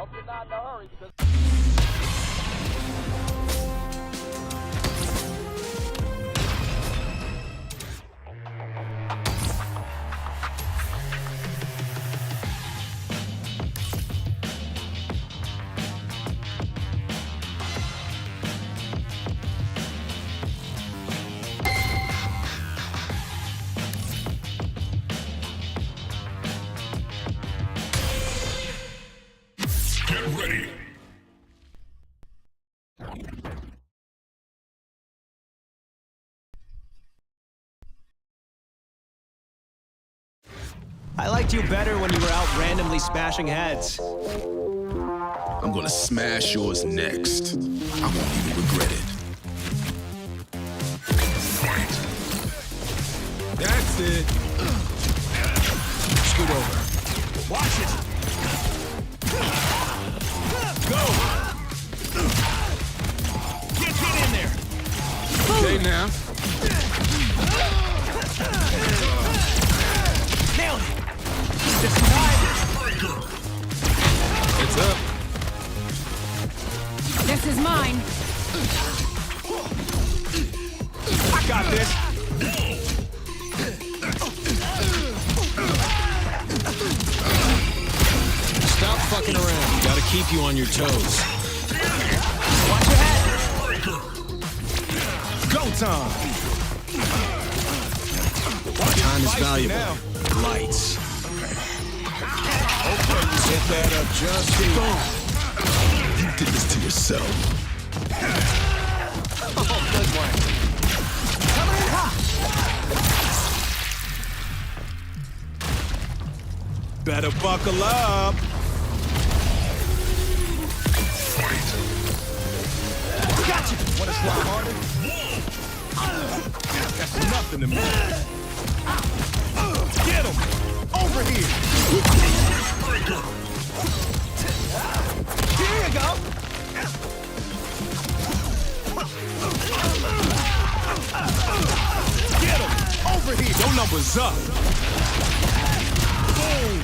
Hope you're not in a hurry because. Get ready. I liked you better when you were out randomly smashing heads. I'm gonna smash yours next. I won't even regret it. That's it. Scoot over. Watch it. Go. Get in there. Okay now. Nailed it. This time. It's up. This is mine. I got this. Stop fucking around. Gotta keep you on your toes. Watch your head. Go time. Time is valuable. Lights. Okay, set that up just here. You did this to yourself. Oh, good one. Coming in hot. Better buckle up. Gotcha. Want to try harder? That's nothing to me. Get him! Over here! Here you go! Get him! Over here! Your number's up! Boom!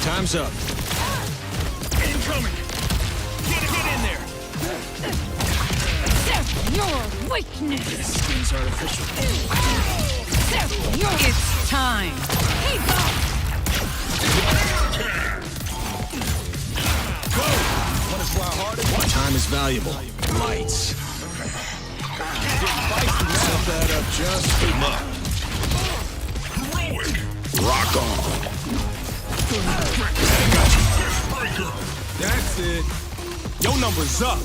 Time's up. Incoming! Get in there! Your weakness. This skin's artificial. It's time. Keep up. Go! Want to try harder? Time is valuable. Lights. Set that up just Heroic. Rock on. That's it. Your number's up.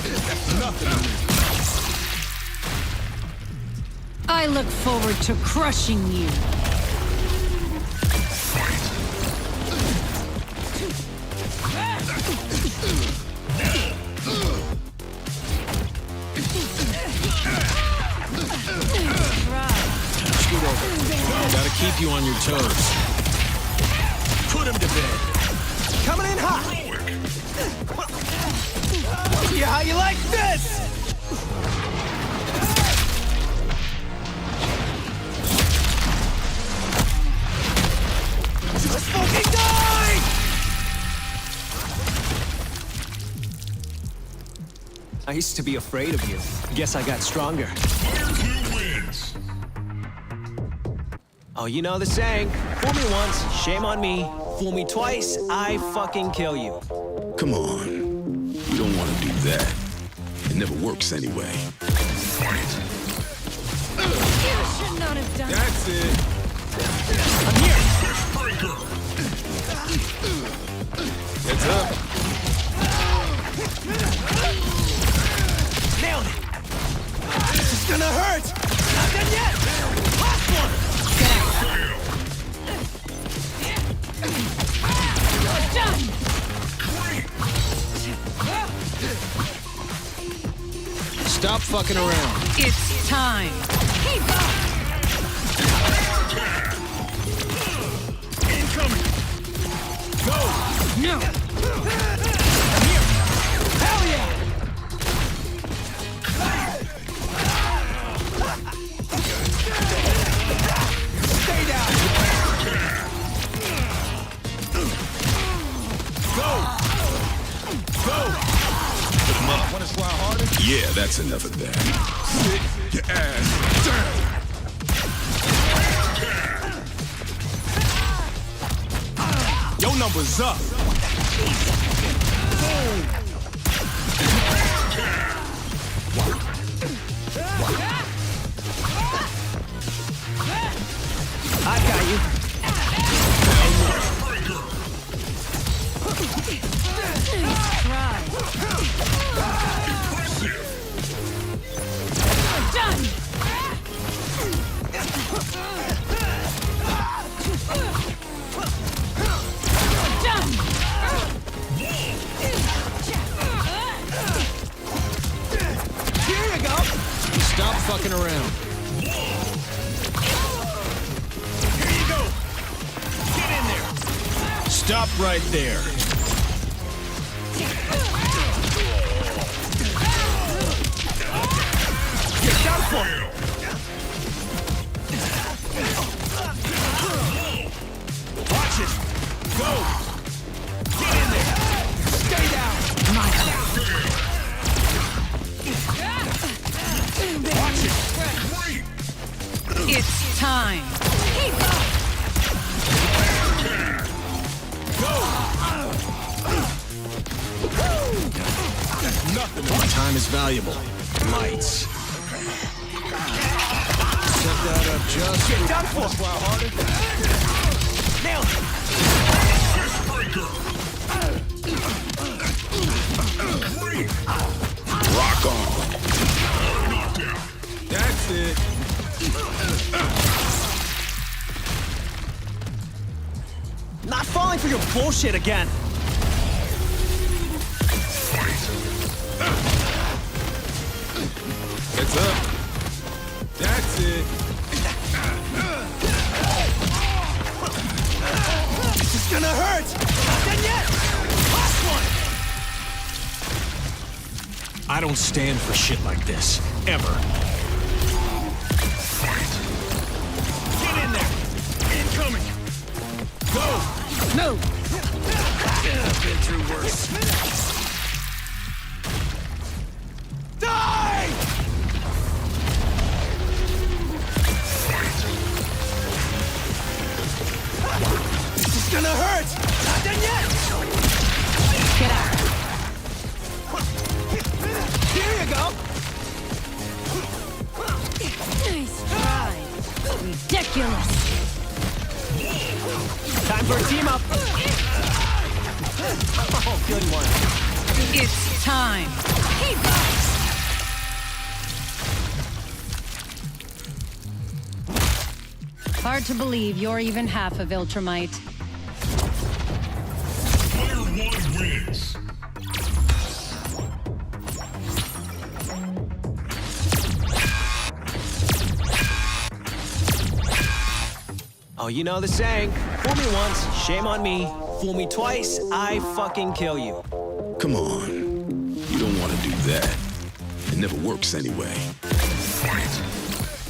That's nothing to me. I look forward to crushing you. Scoot over. Gotta keep you on your toes. Put him to bed. Coming in hot. Yeah, how you like this? Let's fucking die! I used to be afraid of you. Guess I got stronger. Who wins? Oh, you know the saying. Fool me once, shame on me. Fool me twice, I fucking kill you. Come on. You don't want to do that. It never works anyway. You should not have done That's it. I'm here. It's up. Nailed it. This is gonna hurt. Not done yet. Last one. You're done. Stop fucking around. It's time. Keep up. Incoming. Go. No. I'm here. Hell yeah. Stay down. That's enough of that. Sit your ass down. Your number's up. I got you. Done! Done! Here you go. Stop fucking around. Here you go. Get in there. Stop right there. Get down for it. Watch it. Go. Get in there. Stay down. Watch it. It's time. Go. That's nothing. My time is valuable. Lights. Set that up just. Get down for it. Nailed it. Rock on. That's it. Not falling for your bullshit again. It's up. That's it. This is gonna hurt. Not done yet. Last one. I don't stand for shit like this. Ever. Get in there. Incoming. Go. No! I've been through worse. Die! This is gonna hurt. Not done yet. Get out! Here you go. Nice try! Ridiculous! Time for a team up. Oh, good one. It's time! Hard to believe you're even half of Ultramite. Player 1 wins. Oh, you know the saying. Fool me once, shame on me. Fool me twice, I fucking kill you. Come on. You don't want to do that. It never works anyway.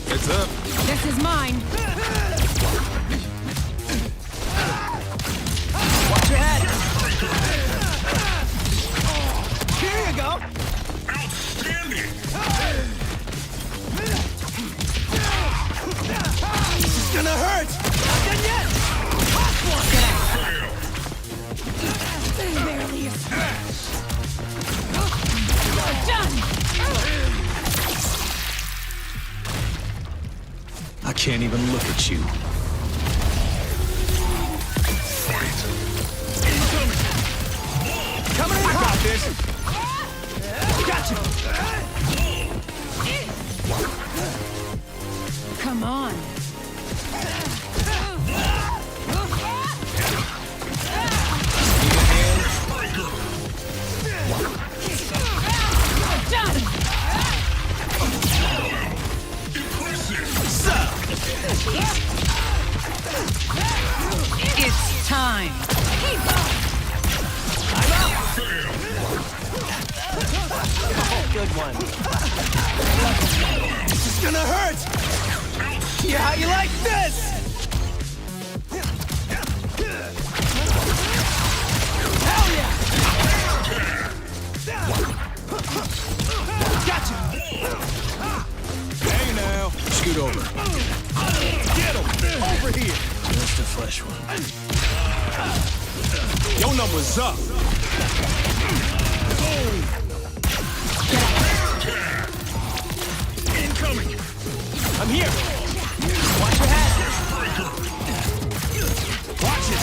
It's up. This is mine! Watch your head. Here you go. This is gonna hurt. Not done yet. Last one. Barely a scratch. Done! I can't even look at you. Coming in hot. This. Gotcha. Come on! Done! It's time! I'm out. Oh, good one. This is gonna hurt. Yeah, how you like this? Hell yeah! Gotcha. Scoot over. Get him! Over here! Just a fresh one. Your number's up. Boom! Incoming! I'm here. Watch your hat. Watch it!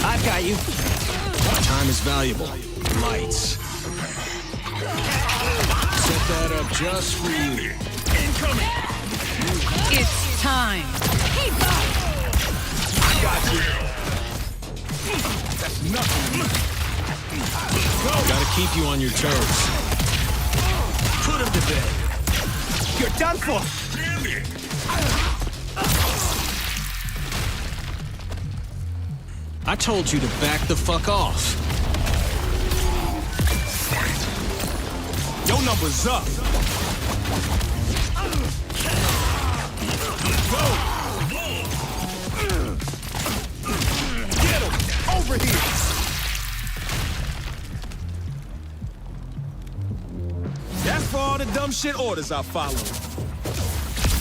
I've got you. Time is valuable. Lights. Set that up just for you. Incoming! It's time. Keep up! I got you! That's nothing. Gotta keep you on your toes. Put him to bed. You're done for. Damn it! I told you to back the fuck off. Your number's up. Go! Get him! Over here! That's for all the dumb shit orders I followed.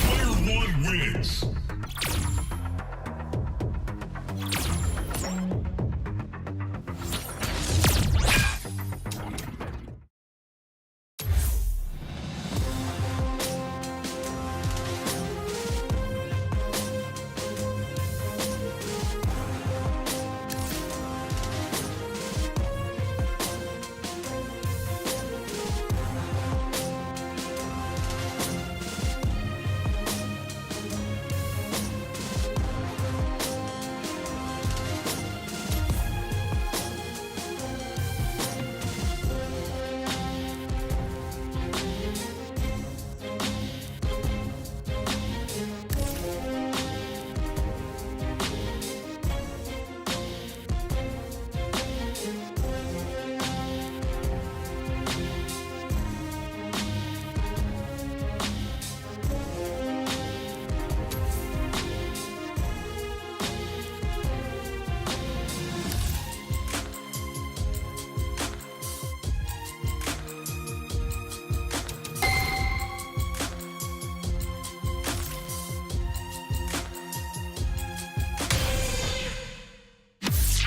Player 1 wins.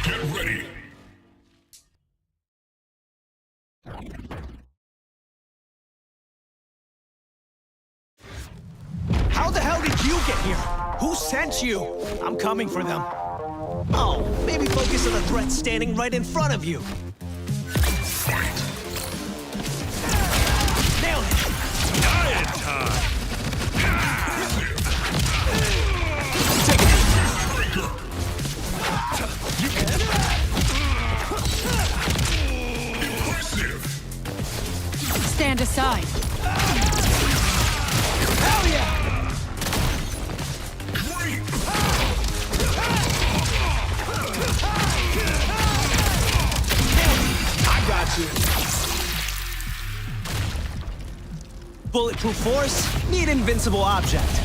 Get ready. How the hell did you get here? Who sent you? I'm coming for them. Oh, maybe focus on the threat standing right in front of you. Nailed it. Diet time! Stand aside. Hell yeah! I got you. Bulletproof force, need invincible object.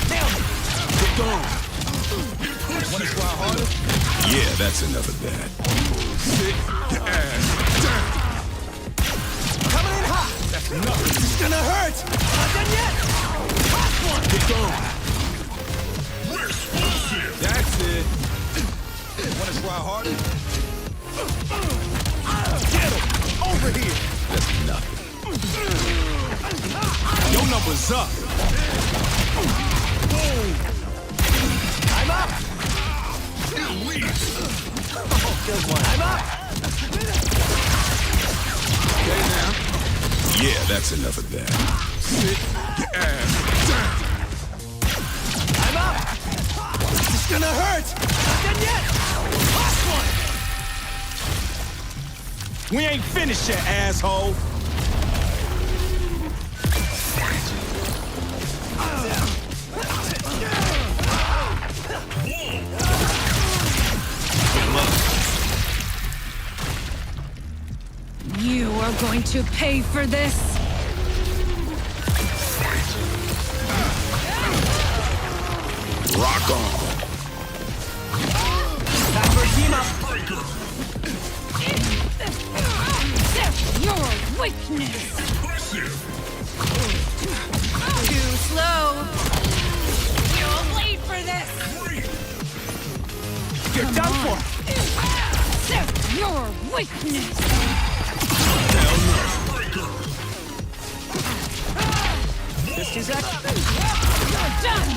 Nailed it. Get going! Wanna try harder? Yeah, that's enough of that. Sit your ass down! Coming in hot. That's nothing! It's gonna hurt. Not done yet. Last one. Get going! Explosive! That's it! Wanna try harder? Get him! Over here! That's nothing. Your number's up! Boom! I'm up. Good one. I'm up. Okay now. Yeah, that's enough of that. Sit your ass down! I'm up. This is gonna hurt. Not done yet. Last one. We ain't finished yet, asshole! You are going to pay for this. Rock on. Time for a team up. weakness! Impressive. Too slow! You'll bleed for this! You're done for! Accept your weakness! Just his act. You're done!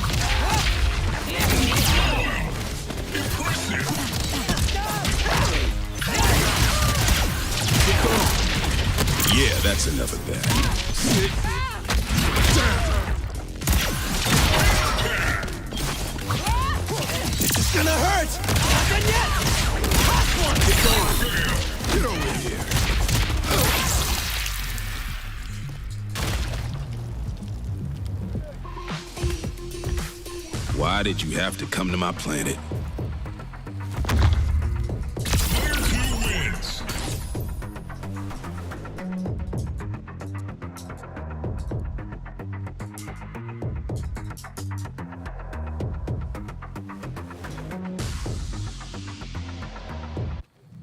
Yeah, that's enough of that. Sit This is gonna hurt! Not done yet! Last one! Get over here. Why did you have to come to my planet? Who wins?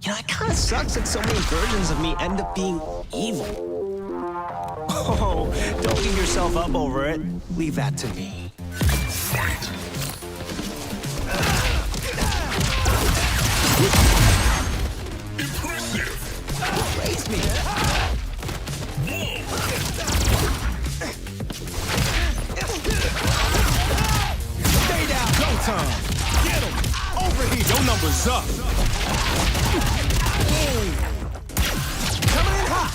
You know, it kind of sucks that so many versions of me end up being evil. Oh, don't beat yourself up over it. Leave that to me. Fight. Impressive. Raise me. Stay down. Go time! Get him! Over here! Your number's up! Coming in hot.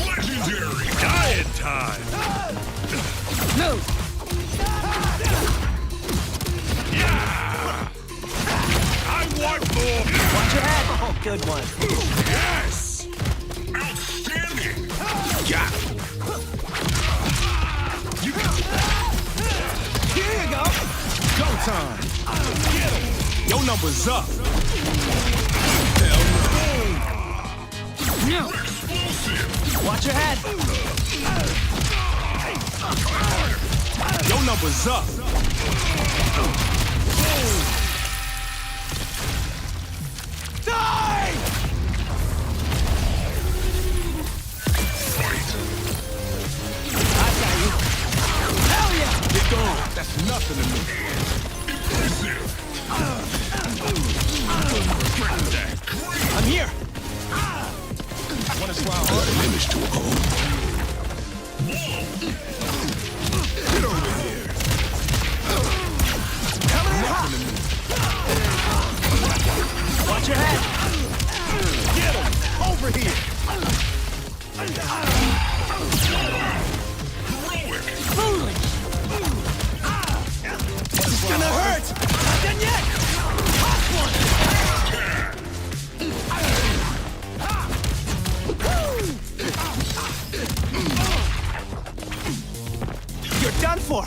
Legendary. Dying time! Move. I want more! Watch your head. Oh, good one. Yes! Outstanding. Got it! Here you go. Go time! Get him! Your number's up! No! Watch your head. Your number's up! Die! I got you. Hell yeah! Get going! That's nothing to me! I'm here. Wanna try I got hard? an image to uphold. Get over here. Coming in hot. Watch your head. Get him! Over here! Foolish! This is gonna hurt. Not done yet. Last one. You're done for.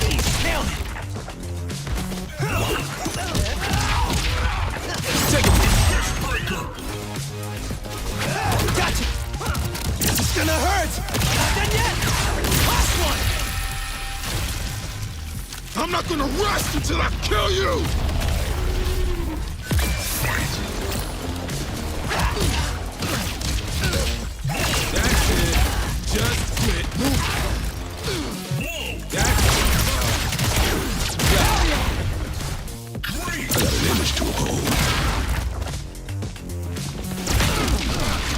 Jeez, nailed it. Take it! Gotcha. This is gonna hurt. Not done yet. Last one. I'm not gonna rest until I kill you! That's it! Just quit! Move! That's it! I got an image to uphold.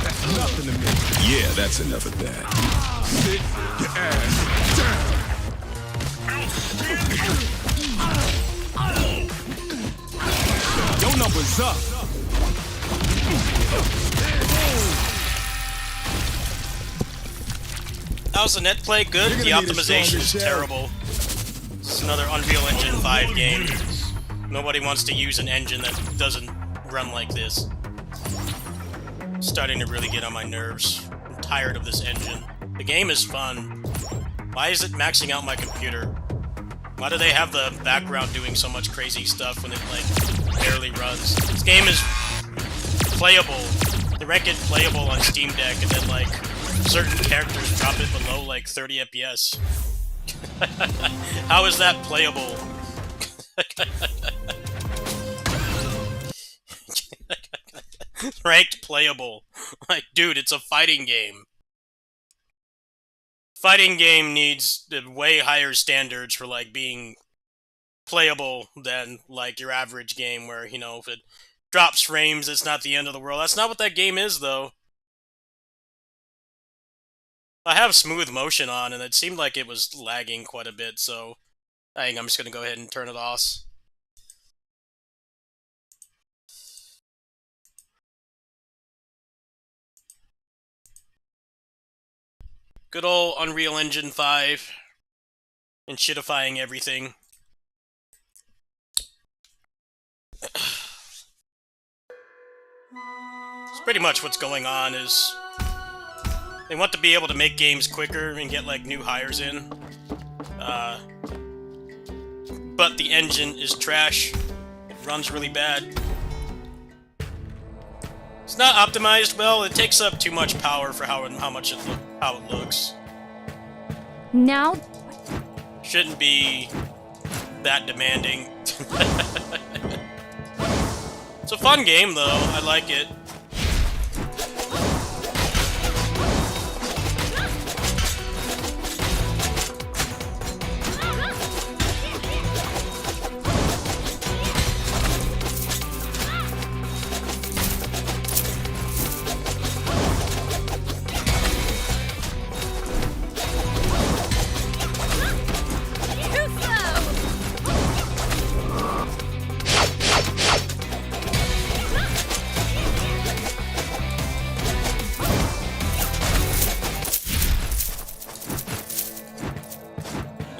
That's nothing to me! Yeah, that's enough of that. Sit your ass down! Your number's up! How's the net play? Good. You're The gonna need a optimization is stronger terrible. It's another Unreal Engine 5 game. Nobody wants to use an engine that doesn't run like this. It's starting to really get on my nerves. I'm tired of this engine. The game is fun. Why is it maxing out my computer? Why do they have the background doing so much crazy stuff when it, like, barely runs? This game is playable. They make it playable on Steam Deck, and then, like, certain characters drop it below, like, 30 FPS. How is that playable? Ranked playable. Like, dude, it's a fighting game. Fighting game needs way higher standards for, like, being playable than, like, your average game where, you know, if it drops frames, it's not the end of the world. That's not what that game is, though. I have smooth motion on, and it seemed like it was lagging quite a bit, so I think I'm just gonna go ahead and turn it off. Good old Unreal Engine 5 and shitifying everything. It's pretty much what's going on is they want to be able to make games quicker and get like new hires in. But the engine is trash. It runs really bad. It's not optimized well. It takes up too much power for how it looks. Now, Shouldn't be that demanding. It's a fun game though. I like it.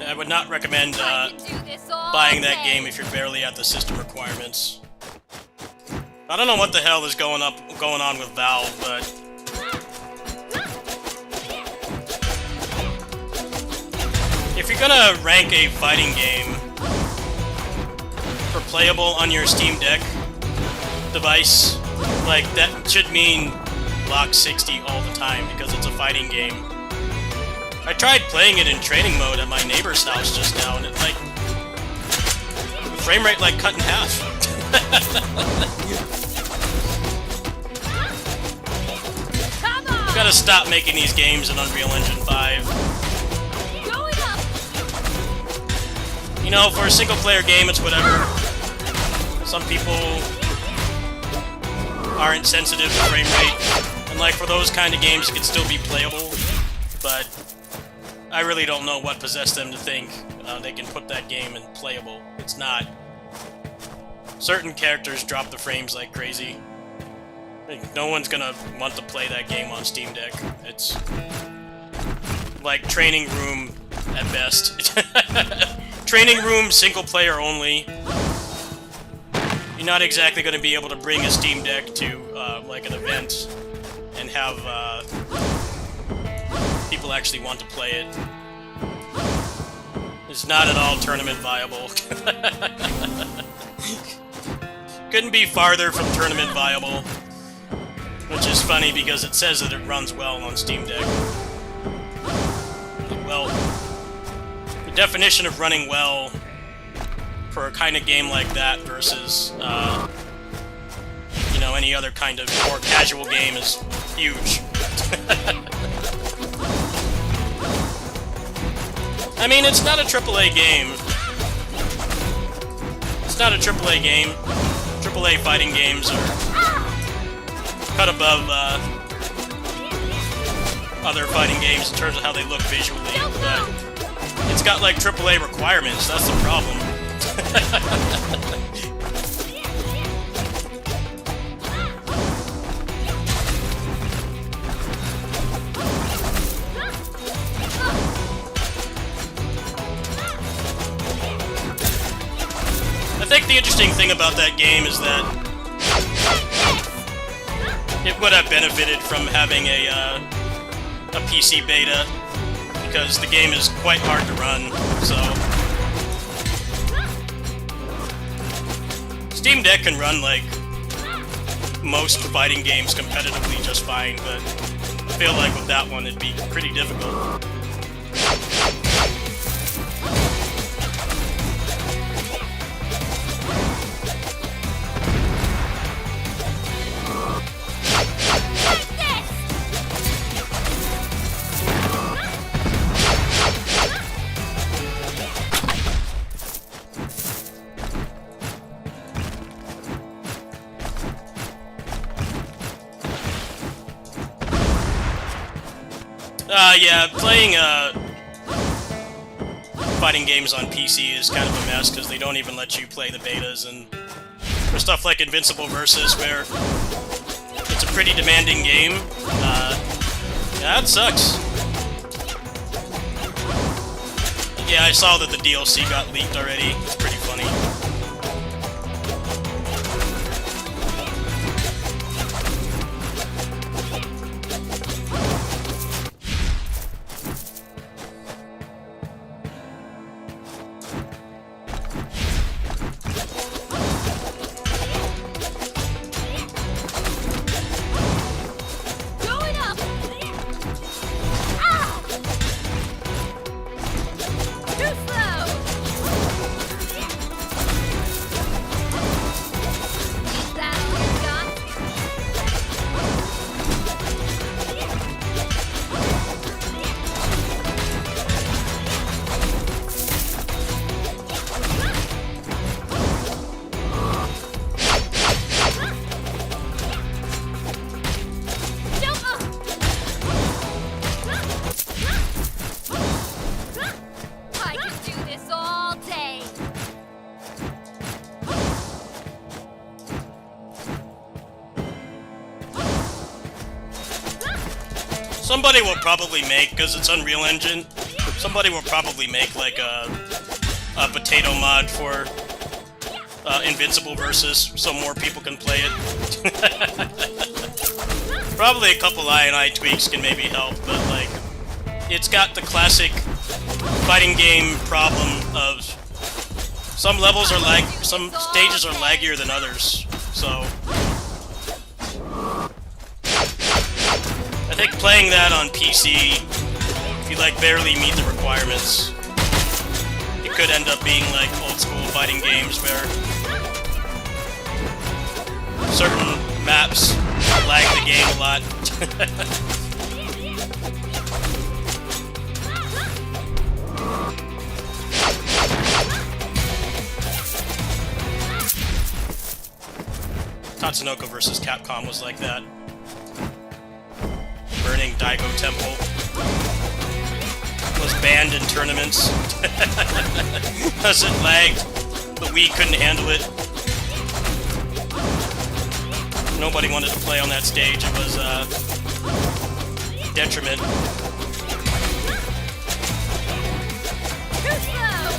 I would not recommend buying that game if you're barely at the system requirements. I don't know what the hell is going on with Valve, but if you're gonna rank a fighting game for playable on your Steam Deck device, like that should mean lock 60 all the time because it's a fighting game. I tried playing it in training mode at my neighbor's house just now, and it like the frame rate like cut in half. Gotta stop making these games in Unreal Engine 5. You know, for a single player game, it's whatever. Some people aren't sensitive to frame rate, and like for those kind of games, it can still be playable, but I really don't know what possessed them to think they can put that game in playable. It's not. Certain characters drop the frames like crazy. Like, no one's gonna want to play that game on Steam Deck. It's like training room at best. Training room, single player only. You're not exactly gonna be able to bring a Steam Deck to like an event and have people actually want to play it. It's not at all tournament viable. Couldn't be farther from tournament viable. Which is funny because it says that it runs well on Steam Deck. Well, the definition of running well for a kind of game like that versus, you know, any other kind of more casual game is huge. I mean, it's not a AAA game. It's not a AAA game. AAA fighting games are cut above other fighting games in terms of how they look visually, but it's got like AAA requirements. That's the problem. I think the interesting thing about that game is that it would have benefited from having a PC beta, because the game is quite hard to run, so... Steam Deck can run, like, most fighting games competitively just fine, but I feel like with that one it'd be pretty difficult. Yeah, playing fighting games on PC is kind of a mess because they don't even let you play the betas, and for stuff like Invincible Versus, where it's a pretty demanding game, yeah, that sucks. Yeah, I saw that the DLC got leaked already. It's pretty funny. Going up! Ah! Too slow! Is that all you got? Jump up! I could do this all day. Somebody will probably make, because it's Unreal Engine, somebody will probably make like a potato mod for Invincible Versus, so more people can play it. Probably a couple I tweaks can maybe help, but like, it's got the classic fighting game problem of some levels are some stages are laggier than others, so I think playing that on PC, if you like barely meet the requirements, it could end up being like old school fighting games where certain maps lag the game a lot. Tatsunoko vs. Capcom was like that. Burning Daigo Temple was banned in tournaments because it lagged. The Wii couldn't handle it. Nobody wanted to play on that stage. It was a detriment. Too slow!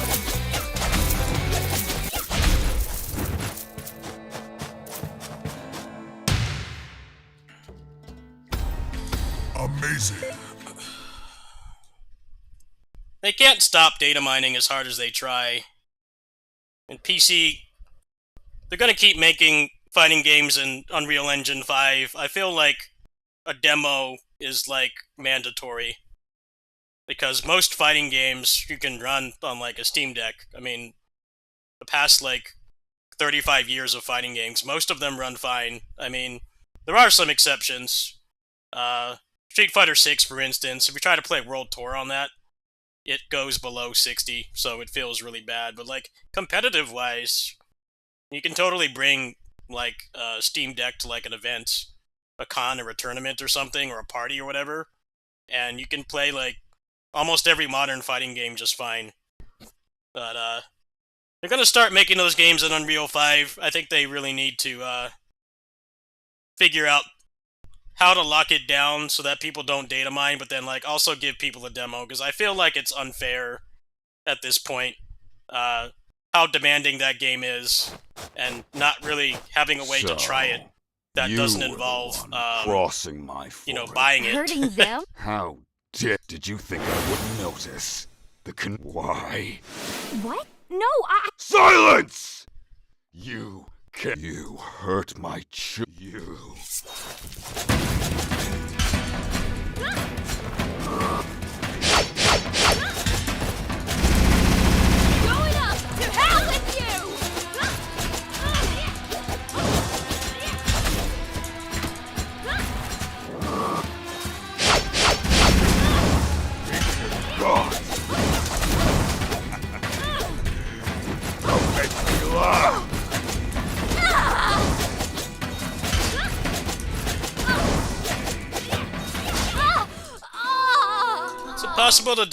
Amazing. They can't stop data mining as hard as they try. In PC, they're gonna keep making fighting games in Unreal Engine 5. I feel like a demo is like mandatory. Because most fighting games you can run on like a Steam Deck. I mean, the past like 35 years of fighting games, most of them run fine. I mean, there are some exceptions. Street Fighter 6, for instance, if you try to play World Tour on that, it goes below 60, so it feels really bad. But like, competitive-wise, you can totally bring like Steam Deck to like an event, a con or a tournament or something, or a party or whatever, and you can play like almost every modern fighting game just fine. But they're gonna start making those games in Unreal 5. I think they really need to figure out how to lock it down so that people don't data mine, but then like also give people a demo, because I feel like it's unfair at this point how demanding that game is, and not really having a way to try it that doesn't involve crossing my you know, buying it. Hurting them? How did you think I wouldn't notice? Why? What? No, I... Silence! You hurt my you. Going up! To hell with you! God! Don't make me laugh! possible to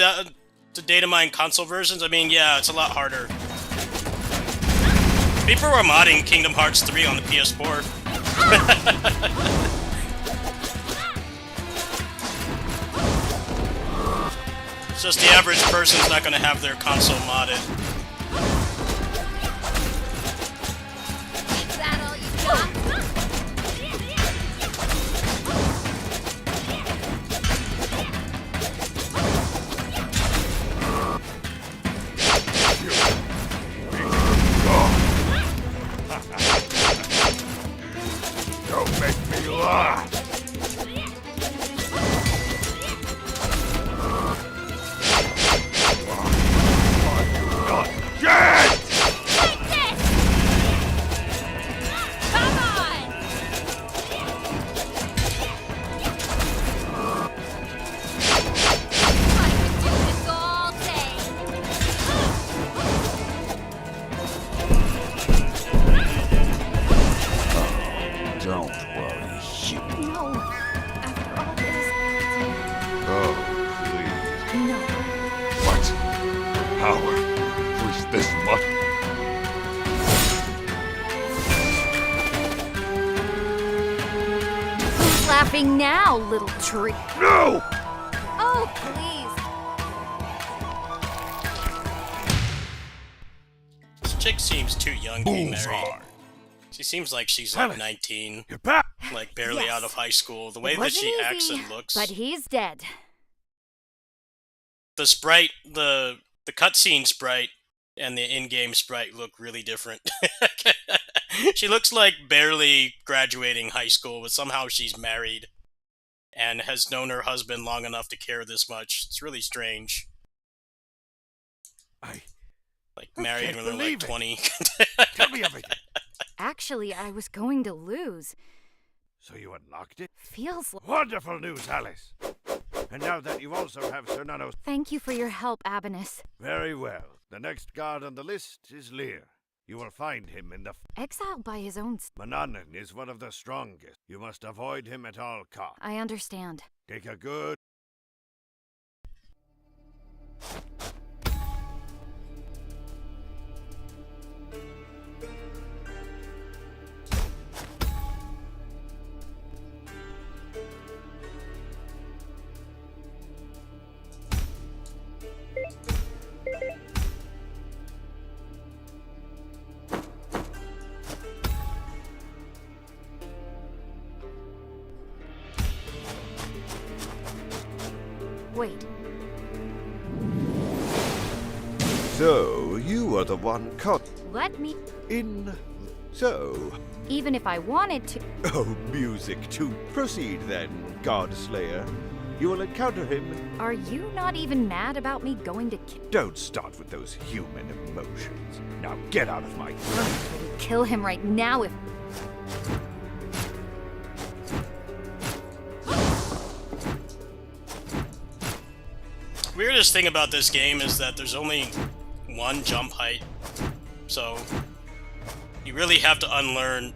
data mine console versions? I mean, yeah, it's a lot harder. People were modding Kingdom Hearts 3 on the PS4. It's just the average person's not gonna have their console modded. Is that all you got? Don't make me laugh. Not dead! Take this! Come on! I could do this all day. Don't worry, you. No. After all this, Oh, please. no. What? Power? Push this much? Who's laughing now, little tree? No! Oh, please. This chick seems too young to be married. Bullseye. She seems like she's like Alice. 19, You're back! like barely Yes. out of high school. The way It that she wasn't acts easy, and looks. But he's dead. The sprite, the cutscene sprite and the in-game sprite look really different. She looks like barely graduating high school, but somehow she's married and has known her husband long enough to care this much. It's really strange. I Like married can't when they're believe like it. 20. tell me everything. Actually, I was going to lose. So you unlocked it? Feels like... Wonderful news, Alice. And now that you also have Sir Nano's... Thank you for your help, Abanus. Very well. The next guard on the list is Lear. You will find him in the... Exiled by his own... Mananan is one of the strongest. You must avoid him at all costs. I understand. Take a good... Wait. So, you are the one caught Let me... in... So... Even if I wanted to... Oh, music to proceed then, God Slayer. You will encounter him... Are you not even mad about me going to Don't start with those human emotions. Now get out of my... kill him right now if... Weirdest thing about this game is that there's only one jump height, so you really have to unlearn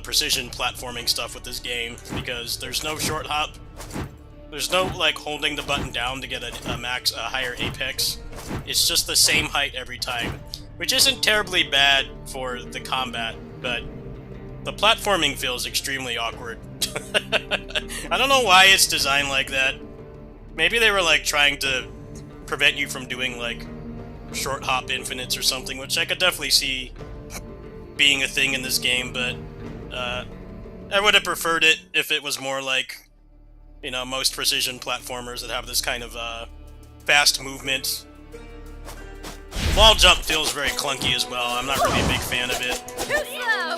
precision platforming stuff with this game, because there's no short hop, there's no like holding the button down to get a higher apex. It's just the same height every time, which isn't terribly bad for the combat, but the platforming feels extremely awkward. I don't know why it's designed like that. Maybe they were like trying to prevent you from doing like short hop infinites or something, which I could definitely see being a thing in this game, but I would have preferred it if it was more like, you know, most precision platformers that have this kind of fast movement. Wall jump feels very clunky as well. I'm not really a big fan of it. Too slow!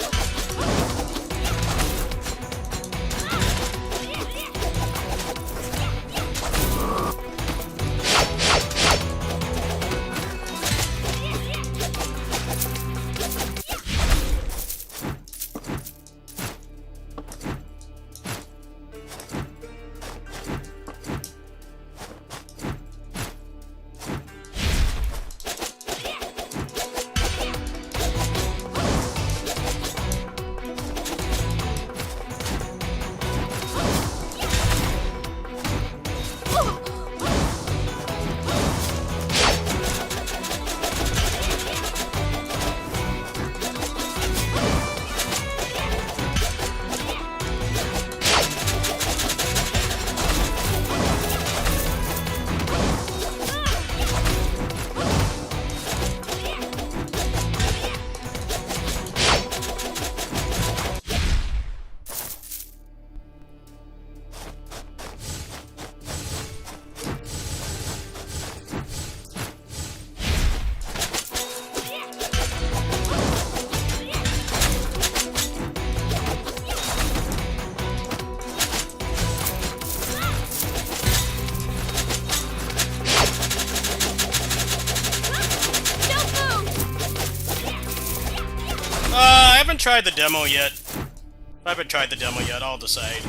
tried the demo yet. If I haven't tried the demo yet, I'll decide.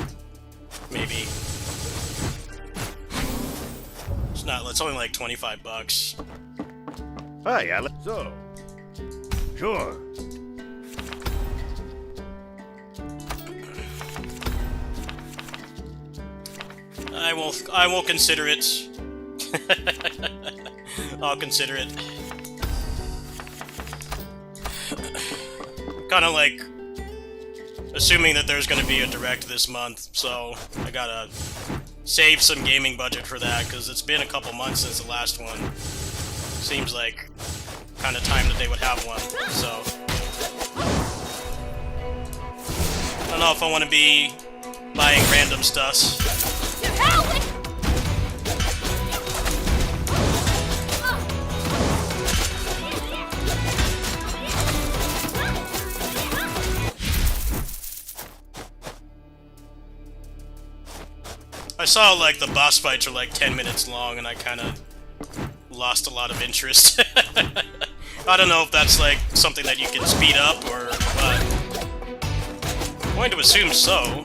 Maybe. It's not. It's only like $25. Hi, Alex. So, sure. I will consider it. I'll consider it. Kind of like assuming that there's going to be a direct this month, so I gotta save some gaming budget for that because it's been a couple months since the last one. Seems like kind of time that they would have one. So I don't know if I want to be buying random stuff. I saw, like, the boss fights are, like, 10 minutes long, and I kind of lost a lot of interest. I don't know if that's, like, something that you can speed up, or what. I'm going to assume so.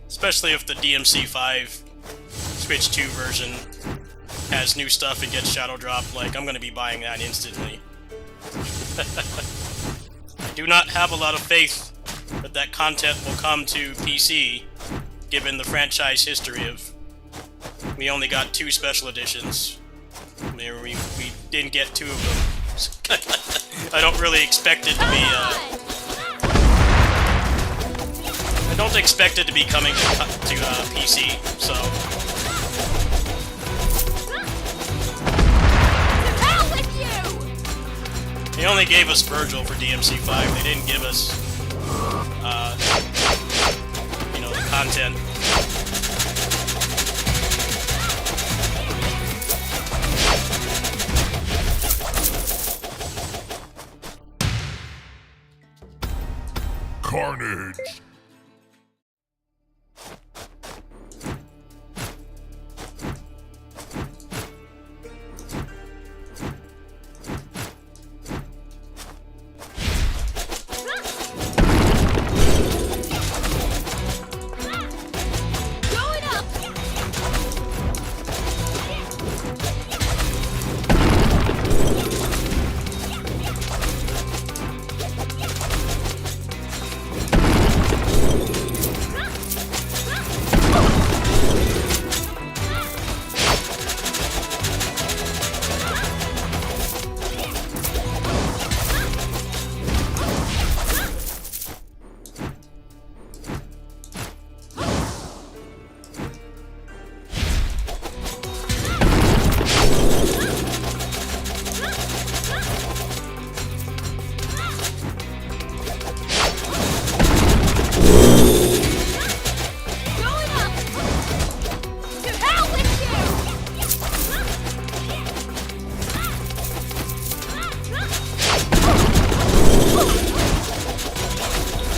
Especially if the DMC5 Switch 2 version has new stuff and gets Shadow Drop, like, I'm gonna be buying that instantly. I do not have a lot of faith that that content will come to PC, given the franchise history of... We only got 2 special editions. We didn't get 2 of them. I don't really expect it to be, I don't expect it to be coming to PC, so... They only gave us Virgil for DMC5, they didn't give us, you know, the content. Carnage!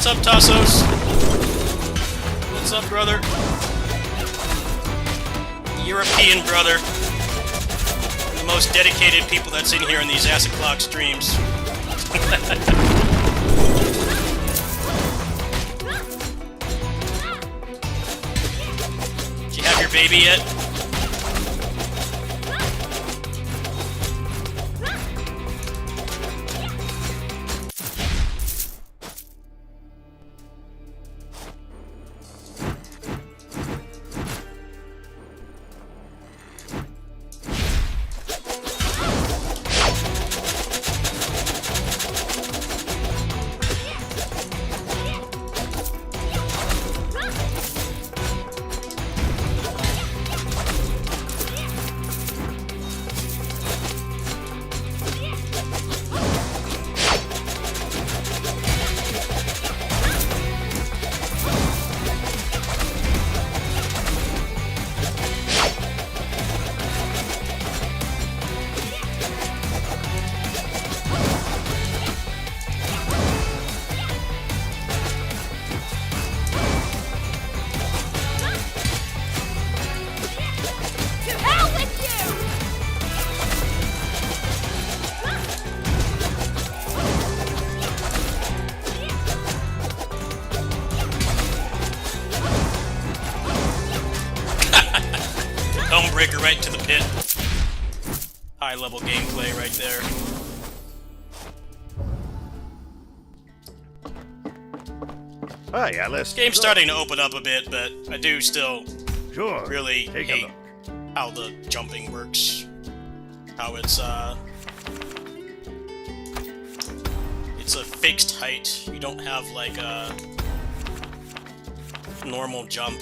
What's up, Tassos? What's up, brother? European brother. The most dedicated people that's in here in these Acid Clock streams. Did you have your baby yet? right to the pit. High-level gameplay right there. Hi, Alice. Game's starting to open up a bit, but I do still Sure. really Take a hate look. how the jumping works. How it's a fixed height. You don't have like a normal jump.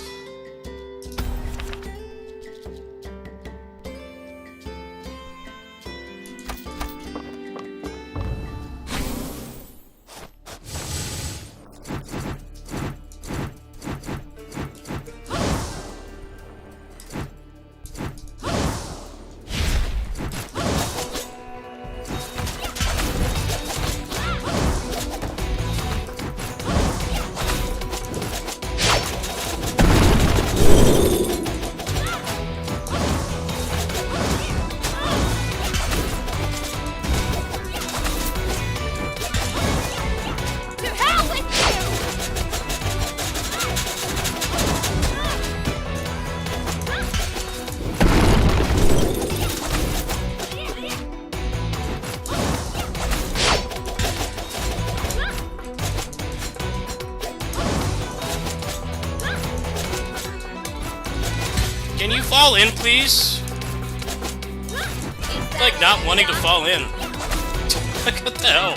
To hell with Can you fall in, please? Like not wanting to fall in. What the hell?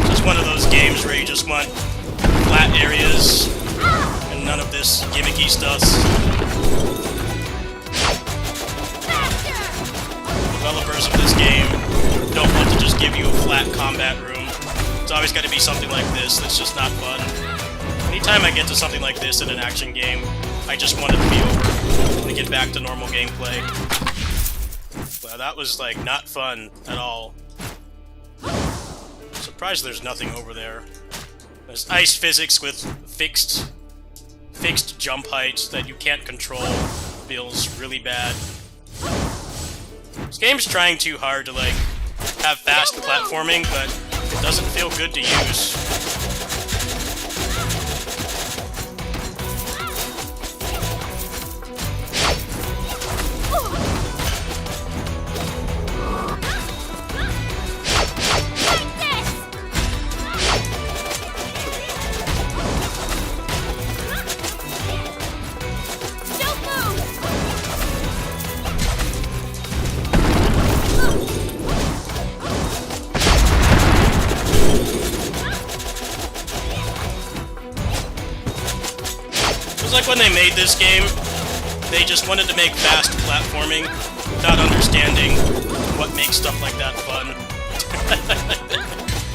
Just one of those games where you just want flat areas and none of this gimmicky stuff. Developers of this game don't want to just give you a flat combat room. It's always got to be something like this that's just not fun. Anytime I get to something like this in an action game, I just want it to be over. I want to get back to normal gameplay. Wow, that was like not fun at all. Surprised there's nothing over there. There's ice physics with fixed jump heights that you can't control. Feels really bad. This game's trying too hard to, like, have fast platforming, but it doesn't feel good to use. It was like when they made this game, they just wanted to make fast platforming without understanding what makes stuff like that fun.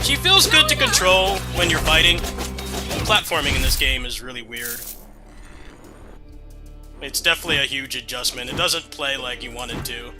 She feels good to control when you're fighting. Platforming in this game is really weird. It's definitely a huge adjustment. It doesn't play like you want it to.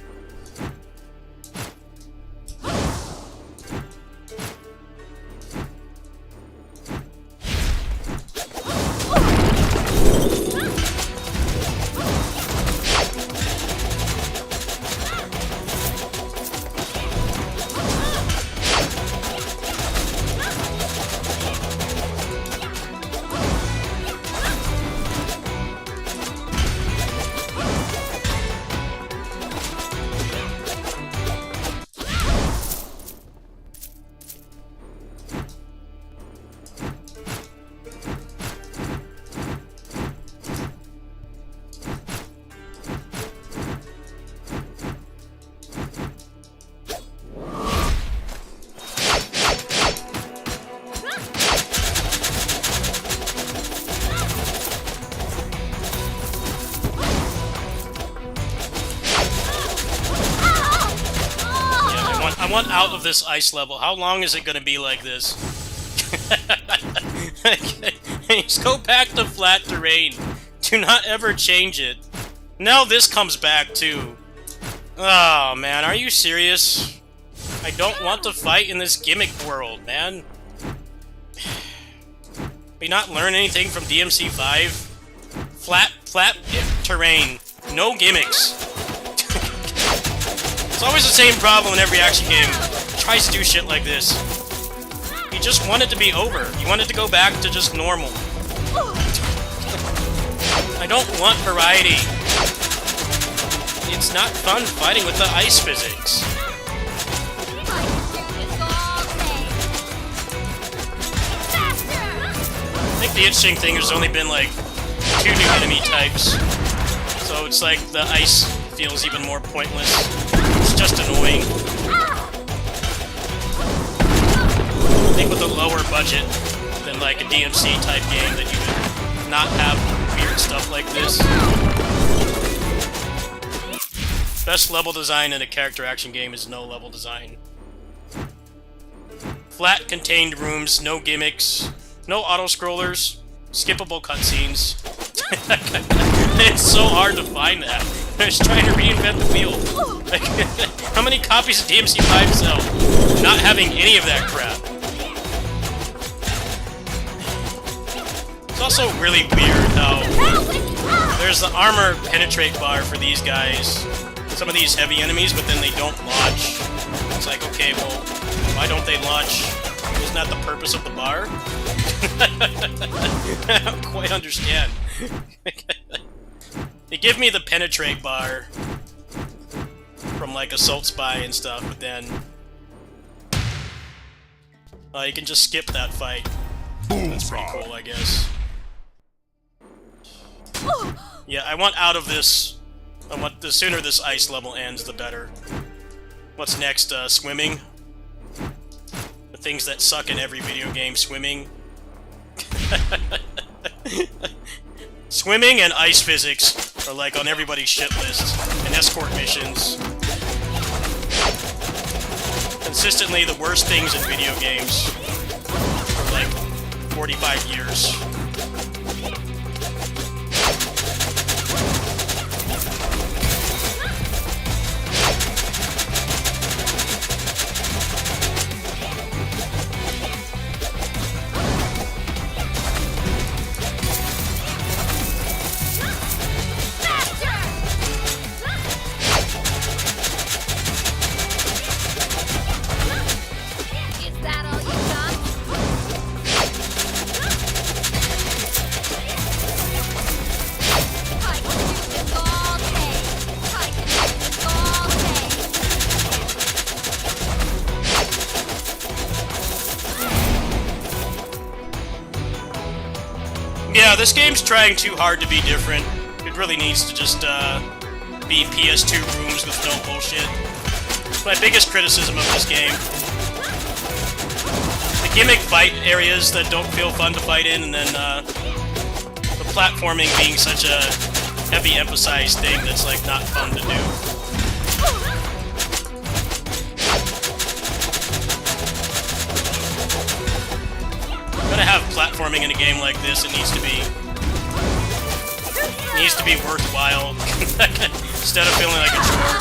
I want out of this ice level. How long is it going to be like this? Just go back to flat terrain. Do not ever change it. Now this comes back too. Oh man, are you serious? I don't want to fight in this gimmick world, man. We not learn anything from DMC5? Flat terrain. No gimmicks. It's always the same problem in every action game. It tries to do shit like this. You just want it to be over. You want it to go back to just normal. I don't want variety. It's not fun fighting with the ice physics. I think the interesting thing has only been like 2 new enemy types. So it's like the ice feels even more pointless. It's just annoying. I think with a lower budget than like a DMC type game that you would not have weird stuff like this. Best level design in a character action game is no level design. Flat, contained rooms, no gimmicks, no auto-scrollers, skippable cutscenes. It's so hard to find that. They're just trying to reinvent the wheel. Like, how many copies of DMC 5 sell? Not having any of that crap. It's also really weird how there's the armor penetrate bar for these guys. Some of these heavy enemies, but then they don't launch. It's like, okay, well, why don't they launch? Isn't that the purpose of the bar? I don't quite understand. They give me the penetrate bar from like Assault Spy and stuff, but then you can just skip that fight. That's pretty cool, I guess. Yeah, I want out of this. I want the sooner this ice level ends, the better. What's next? Swimming. The things that suck in every video game: swimming. Swimming and ice physics are like on everybody's shit list, and escort missions. Consistently the worst things in video games for like 45 years. Yeah, this game's trying too hard to be different. It really needs to just be PS2 rooms with no bullshit. It's my biggest criticism of this game. The gimmick fight areas that don't feel fun to fight in, and then the platforming being such a heavy emphasized thing that's like not fun to do. Gotta have platforming in a game like this. It needs to be worthwhile instead of feeling like a chore.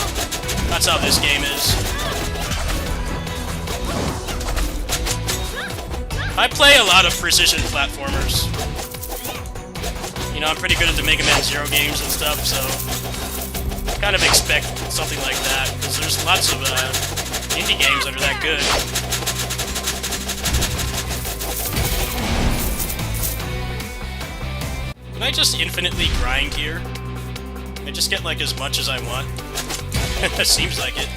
That's how this game is. I play a lot of precision platformers. You know, I'm pretty good at the Mega Man Zero games and stuff, so I kind of expect something like that, because there's lots of indie games that are that good. Can I just infinitely grind here? I just get like as much as I want. Seems like it.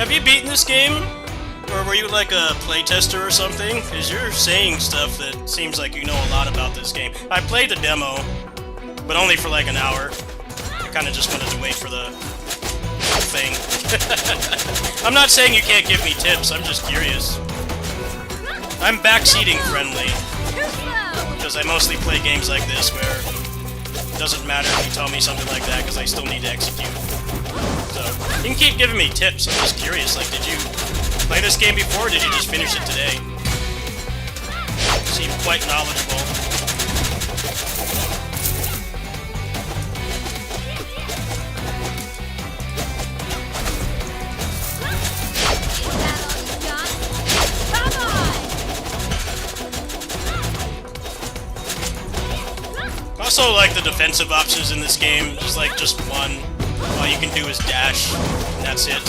Have you beaten this game? Or were you like a playtester or something? Because you're saying stuff that seems like you know a lot about this game. I played the demo, but only for like an hour. I kind of just wanted to wait for the thing. I'm not saying you can't give me tips, I'm just curious. I'm backseating friendly, because I mostly play games like this where it doesn't matter if you tell me something like that, because I still need to execute. So, you can keep giving me tips, I'm just curious, like, did you play this game before, or did you just finish it today? You seem quite knowledgeable. Also, like, the defensive options in this game, there's like just one. All you can do is dash, and that's it.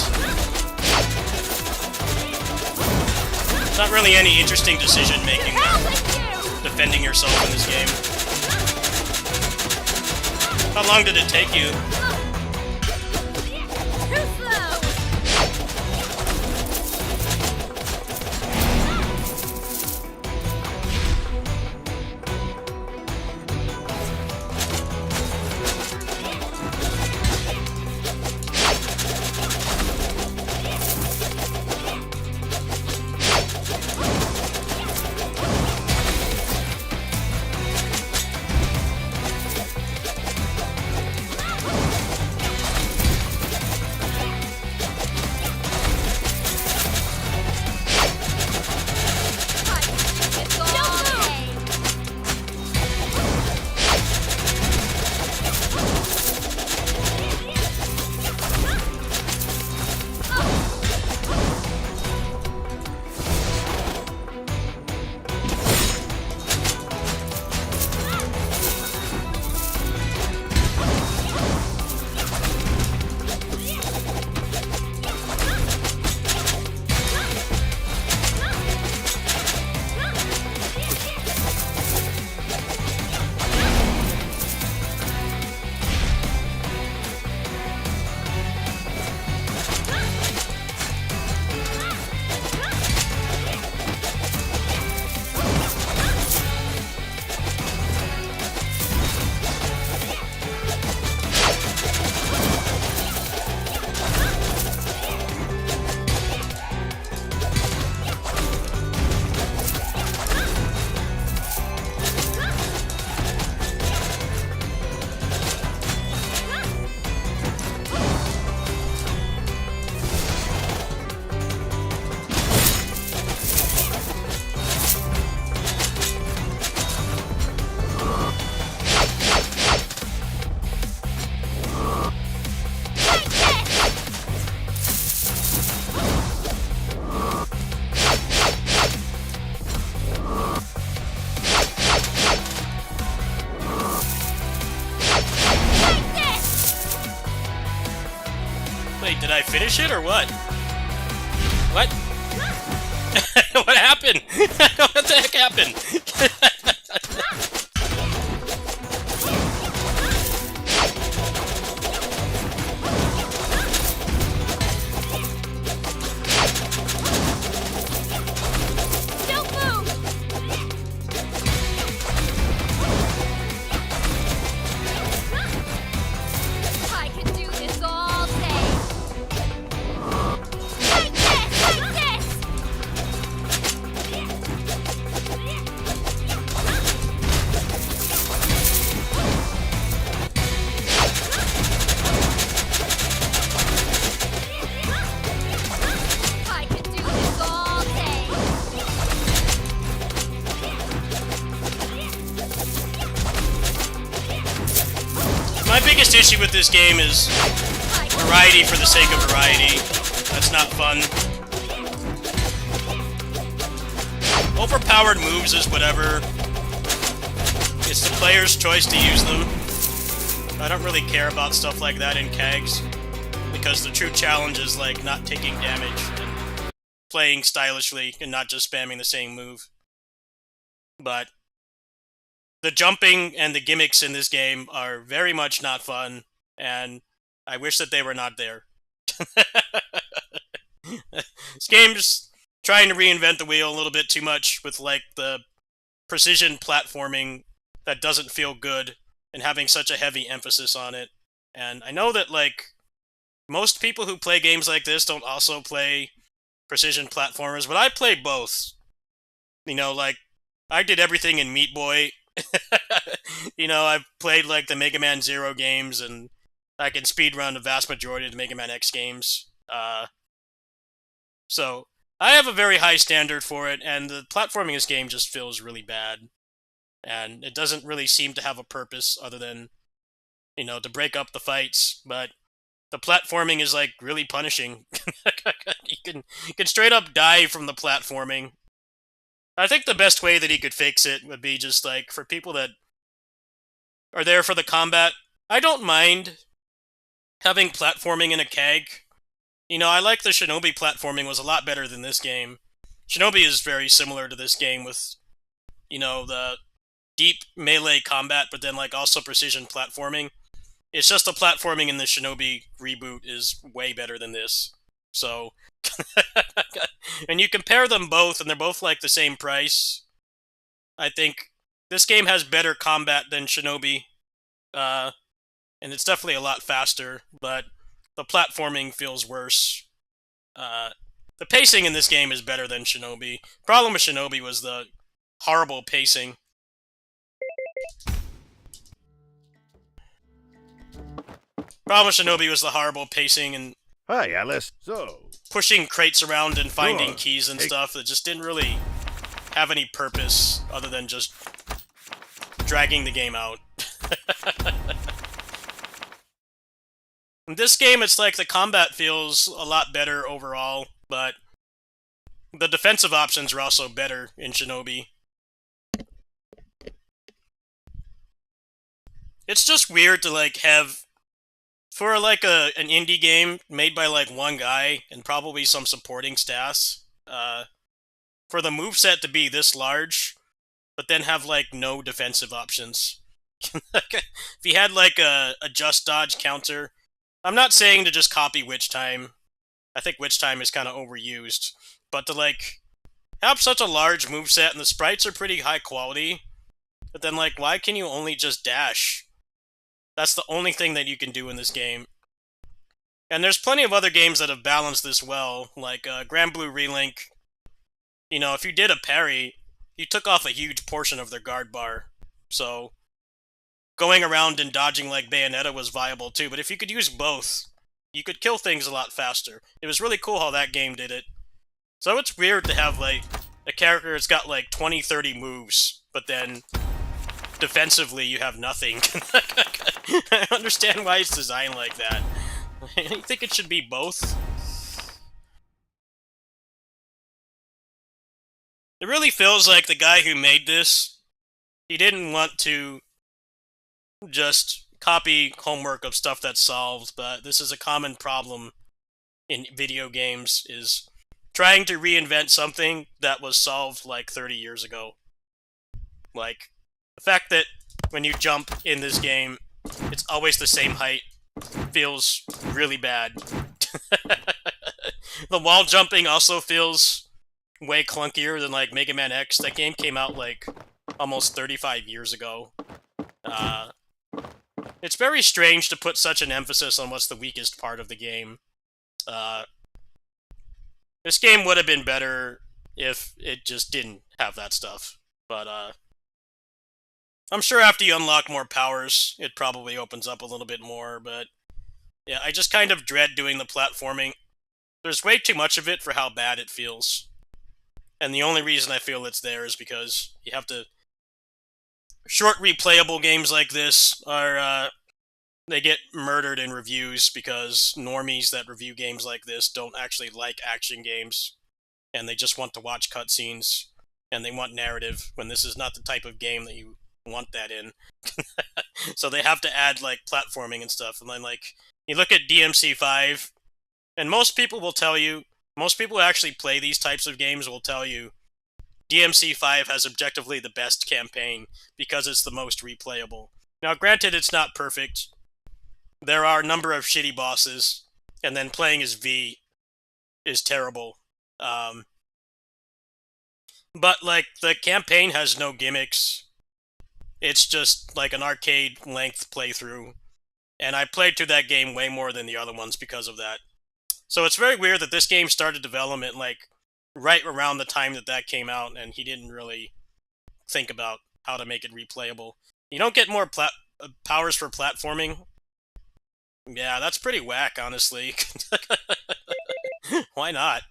Not really any interesting decision-making defending yourself in this game. How long did it take you? Wait, did I finish it or what? What? What happened? What the heck happened? My biggest issue with this game is variety for the sake of variety. That's not fun. Overpowered moves is whatever. It's the player's choice to use them. I don't really care about stuff like that in CAGs, because the true challenge is like not taking damage and playing stylishly and not just spamming the same move. But the jumping and the gimmicks in this game are very much not fun, and I wish that they were not there. This game's trying to reinvent the wheel a little bit too much with, like, the precision platforming that doesn't feel good and having such a heavy emphasis on it. And I know that, like, most people who play games like this don't also play precision platformers, but I play both. You know, like, I did everything in Meat Boy. You know, I've played, like, the Mega Man Zero games, and I can speedrun the vast majority of the Mega Man X games. So, I have a very high standard for it, and the platforming in this game just feels really bad. And it doesn't really seem to have a purpose other than, you know, to break up the fights, but the platforming is, like, really punishing. You can straight up die from the platforming. I think the best way that he could fix it would be just, like, for people that are there for the combat, I don't mind having platforming in a keg. You know, I like the Shinobi platforming was a lot better than this game. Shinobi is very similar to this game with, you know, the deep melee combat, but then, like, also precision platforming. It's just the platforming in the Shinobi reboot is way better than this. So, and you compare them both, and they're both, like, the same price. I think this game has better combat than Shinobi, and it's definitely a lot faster, but the platforming feels worse. The pacing in this game is better than Shinobi. Problem with Shinobi was the horrible pacing. Problem with Shinobi was the horrible pacing and Hi, Alice. So, pushing crates around and finding Sure. keys and Hey. stuff that just didn't really have any purpose other than just dragging the game out. In this game, it's like the combat feels a lot better overall, but the defensive options are also better in Shinobi. It's just weird to, like, have, for, like, an indie game made by, like, one guy and probably some supporting staffs, for the moveset to be this large, but then have, like, no defensive options. If he had, like, a just dodge counter, I'm not saying to just copy Witch Time. I think Witch Time is kind of overused, but to, like, have such a large moveset and the sprites are pretty high quality, but then, like, why can you only just dash? That's the only thing that you can do in this game. And there's plenty of other games that have balanced this well, like Grand Blue Relink. You know, if you did a parry, you took off a huge portion of their guard bar. So, going around and dodging like Bayonetta was viable too, but if you could use both, you could kill things a lot faster. It was really cool how that game did it. So it's weird to have, like, a character that's got, like, 20, 30 moves, but then defensively you have nothing. I understand why it's designed like that. I think it should be both. It really feels like the guy who made this, he didn't want to just copy homework of stuff that's solved, but this is a common problem in video games, is trying to reinvent something that was solved like 30 years ago. Like, the fact that when you jump in this game, it's always the same height feels really bad. The wall jumping also feels way clunkier than, like, Mega Man X. That game came out, like, almost 35 years ago. It's very strange to put such an emphasis on what's the weakest part of the game. This game would have been better if it just didn't have that stuff. But, I'm sure after you unlock more powers, it probably opens up a little bit more, but yeah, I just kind of dread doing the platforming. There's way too much of it for how bad it feels. And the only reason I feel it's there is because you have to... Short replayable games like this are, they get murdered in reviews because normies that review games like this don't actually like action games, and they just want to watch cutscenes, and they want narrative, when this is not the type of game that you want that in. So they have to add, like, platforming and stuff, and then, like, you look at DMC5, and most people will tell you, most people who actually play these types of games will tell you, DMC5 has objectively the best campaign because it's the most replayable. Now, granted, it's not perfect. There are a number of shitty bosses, and then playing as V, is terrible. But, like, the campaign has no gimmicks. It's just, like, an arcade-length playthrough. And I played through that game way more than the other ones because of that. So it's very weird that this game started development, like, right around the time that came out, and he didn't really think about how to make it replayable. You don't get more powers for platforming? Yeah, that's pretty whack, honestly. Why not?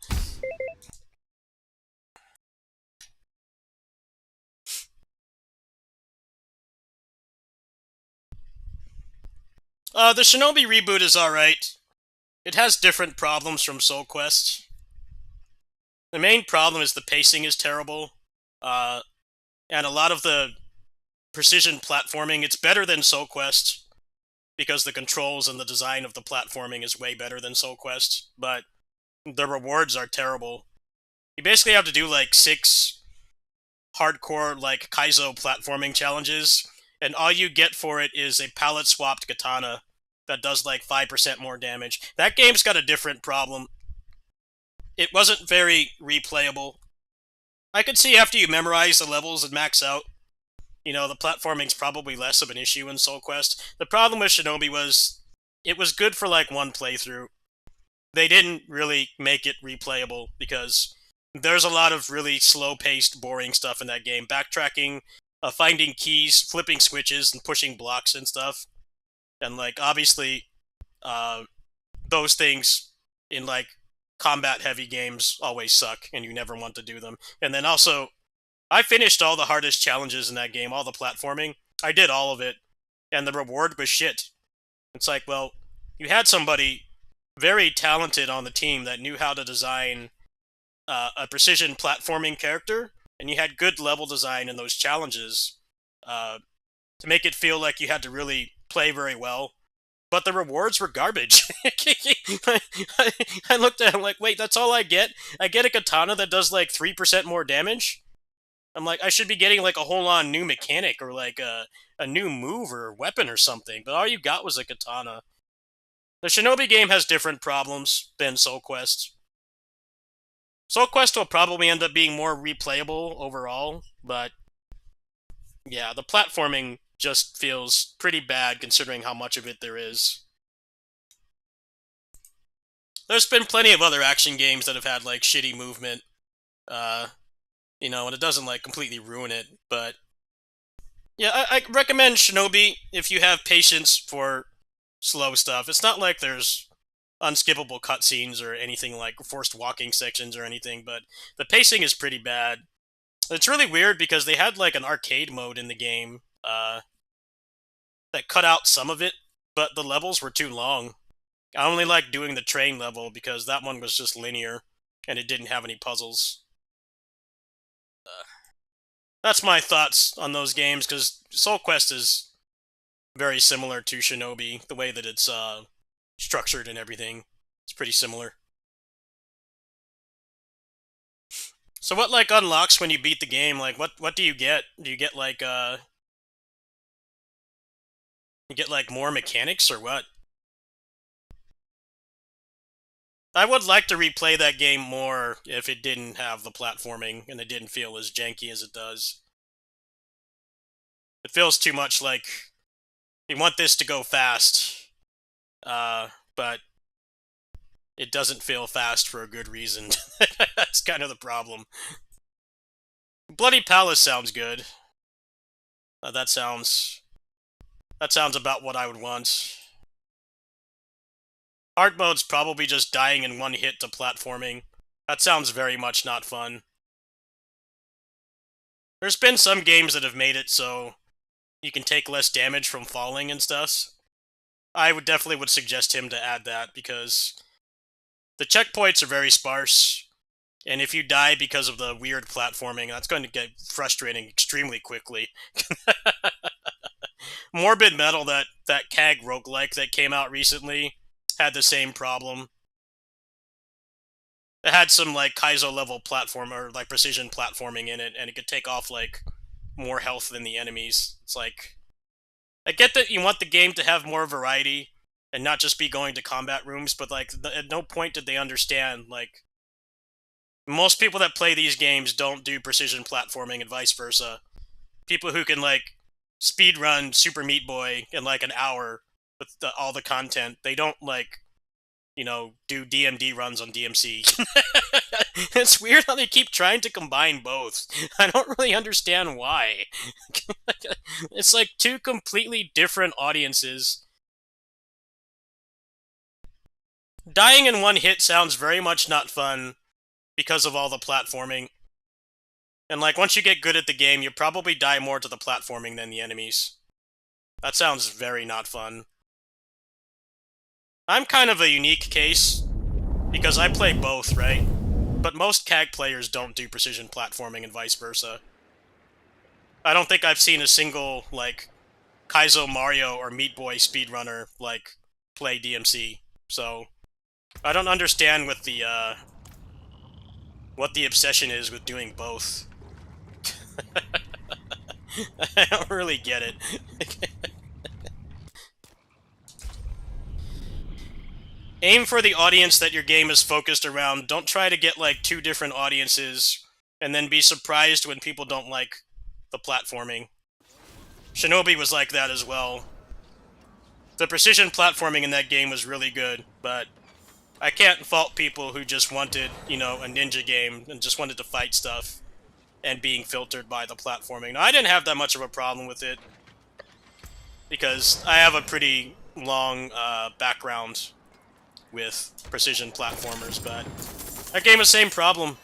The Shinobi reboot is alright. It has different problems from Soul Quest. The main problem is the pacing is terrible. And a lot of the precision platforming, it's better than Soul Quest, because the controls and the design of the platforming is way better than Soul Quest, but the rewards are terrible. You basically have to do, like, 6 hardcore, like, Kaizo platforming challenges, and all you get for it is a palette-swapped katana that does, like, 5% more damage. That game's got a different problem. It wasn't very replayable. I could see after you memorize the levels and max out, you know, the platforming's probably less of an issue in Soul Quest. The problem with Shinobi was, it was good for, like, one playthrough. They didn't really make it replayable, because there's a lot of really slow-paced, boring stuff in that game. Backtracking, finding keys, flipping switches, and pushing blocks and stuff. And, like, obviously, those things in, like, combat-heavy games always suck, and you never want to do them. And then also, I finished all the hardest challenges in that game, all the platforming. I did all of it, and the reward was shit. It's like, well, you had somebody very talented on the team that knew how to design a precision platforming character, and you had good level design in those challenges to make it feel like you had to really play very well. But the rewards were garbage. I looked at it like, wait, that's all I get? I get a katana that does like 3% more damage? I'm like, I should be getting like a whole-on new mechanic, or like a new move or weapon or something, but all you got was a katana. The Shinobi game has different problems than Soul Quest. Soul Quest will probably end up being more replayable overall, but yeah, the platforming just feels pretty bad considering how much of it there is. There's been plenty of other action games that have had, like, shitty movement, you know, and it doesn't, like, completely ruin it, but yeah, I recommend Shinobi if you have patience for slow stuff. It's not like there's unskippable cutscenes or anything, like forced walking sections or anything, but the pacing is pretty bad. It's really weird because they had, like, an arcade mode in the game, that cut out some of it, but the levels were too long. I only liked doing the train level because that one was just linear, and it didn't have any puzzles. That's my thoughts on those games, because Soul Quest is very similar to Shinobi, the way that it's structured and everything. It's pretty similar. So what, like, unlocks when you beat the game? Like, what do you get? Do you get, like, you get, like, more mechanics, or what? I would like to replay that game more if it didn't have the platforming, and it didn't feel as janky as it does. It feels too much like you want this to go fast, but it doesn't feel fast for a good reason. That's kind of the problem. Bloody Palace sounds good. That sounds about what I would want. Hard mode's probably just dying in one hit to platforming. That sounds very much not fun. There's been some games that have made it so you can take less damage from falling and stuff. I definitely would suggest him to add that, because the checkpoints are very sparse, and if you die because of the weird platforming, that's going to get frustrating extremely quickly. Morbid Metal, that CAG roguelike that came out recently, had the same problem. It had some, like, Kaizo level platform, or like precision platforming in it, and it could take off, like, more health than the enemies. It's like, I get that you want the game to have more variety, and not just be going to combat rooms, but like at no point did they understand like most people that play these games don't do precision platforming and vice versa. People who can like speedrun Super Meat Boy in like an hour with all the content, they don't like, you know, do DMD runs on DMC. It's weird how they keep trying to combine both. I don't really understand why. It's like two completely different audiences. Dying in one hit sounds very much not fun because of all the platforming. And like, once you get good at the game, you probably die more to the platforming than the enemies. That sounds very not fun. I'm kind of a unique case, because I play both, right? But most CAG players don't do precision platforming and vice versa. I don't think I've seen a single, like, Kaizo Mario or Meat Boy speedrunner, like, play DMC. So, I don't understand what the obsession is with doing both. I don't really get it. Aim for the audience that your game is focused around. Don't try to get, like, two different audiences, and then be surprised when people don't like the platforming. Shinobi was like that as well. The precision platforming in that game was really good, but I can't fault people who just wanted, you know, a ninja game, and just wanted to fight stuff, and being filtered by the platforming. Now, I didn't have that much of a problem with it, because I have a pretty long background with precision platformers, but that game was the same problem.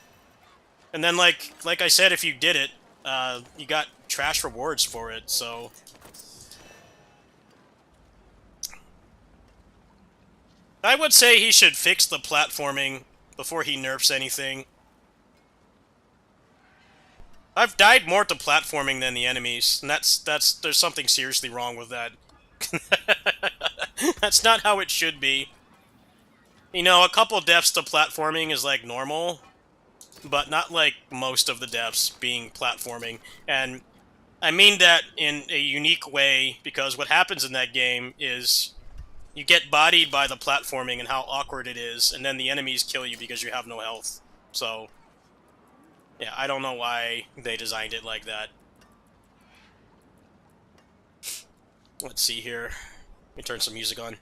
And then, like I said, if you did it, you got trash rewards for it, so... I would say he should fix the platforming before he nerfs anything. I've died more to platforming than the enemies, and there's something seriously wrong with that. That's not how it should be. You know, a couple deaths to platforming is, like, normal, but not, like, most of the deaths being platforming. And I mean that in a unique way, because what happens in that game is you get bodied by the platforming and how awkward it is, and then the enemies kill you because you have no health. So, yeah, I don't know why they designed it like that. Let's see here. Let me turn some music on.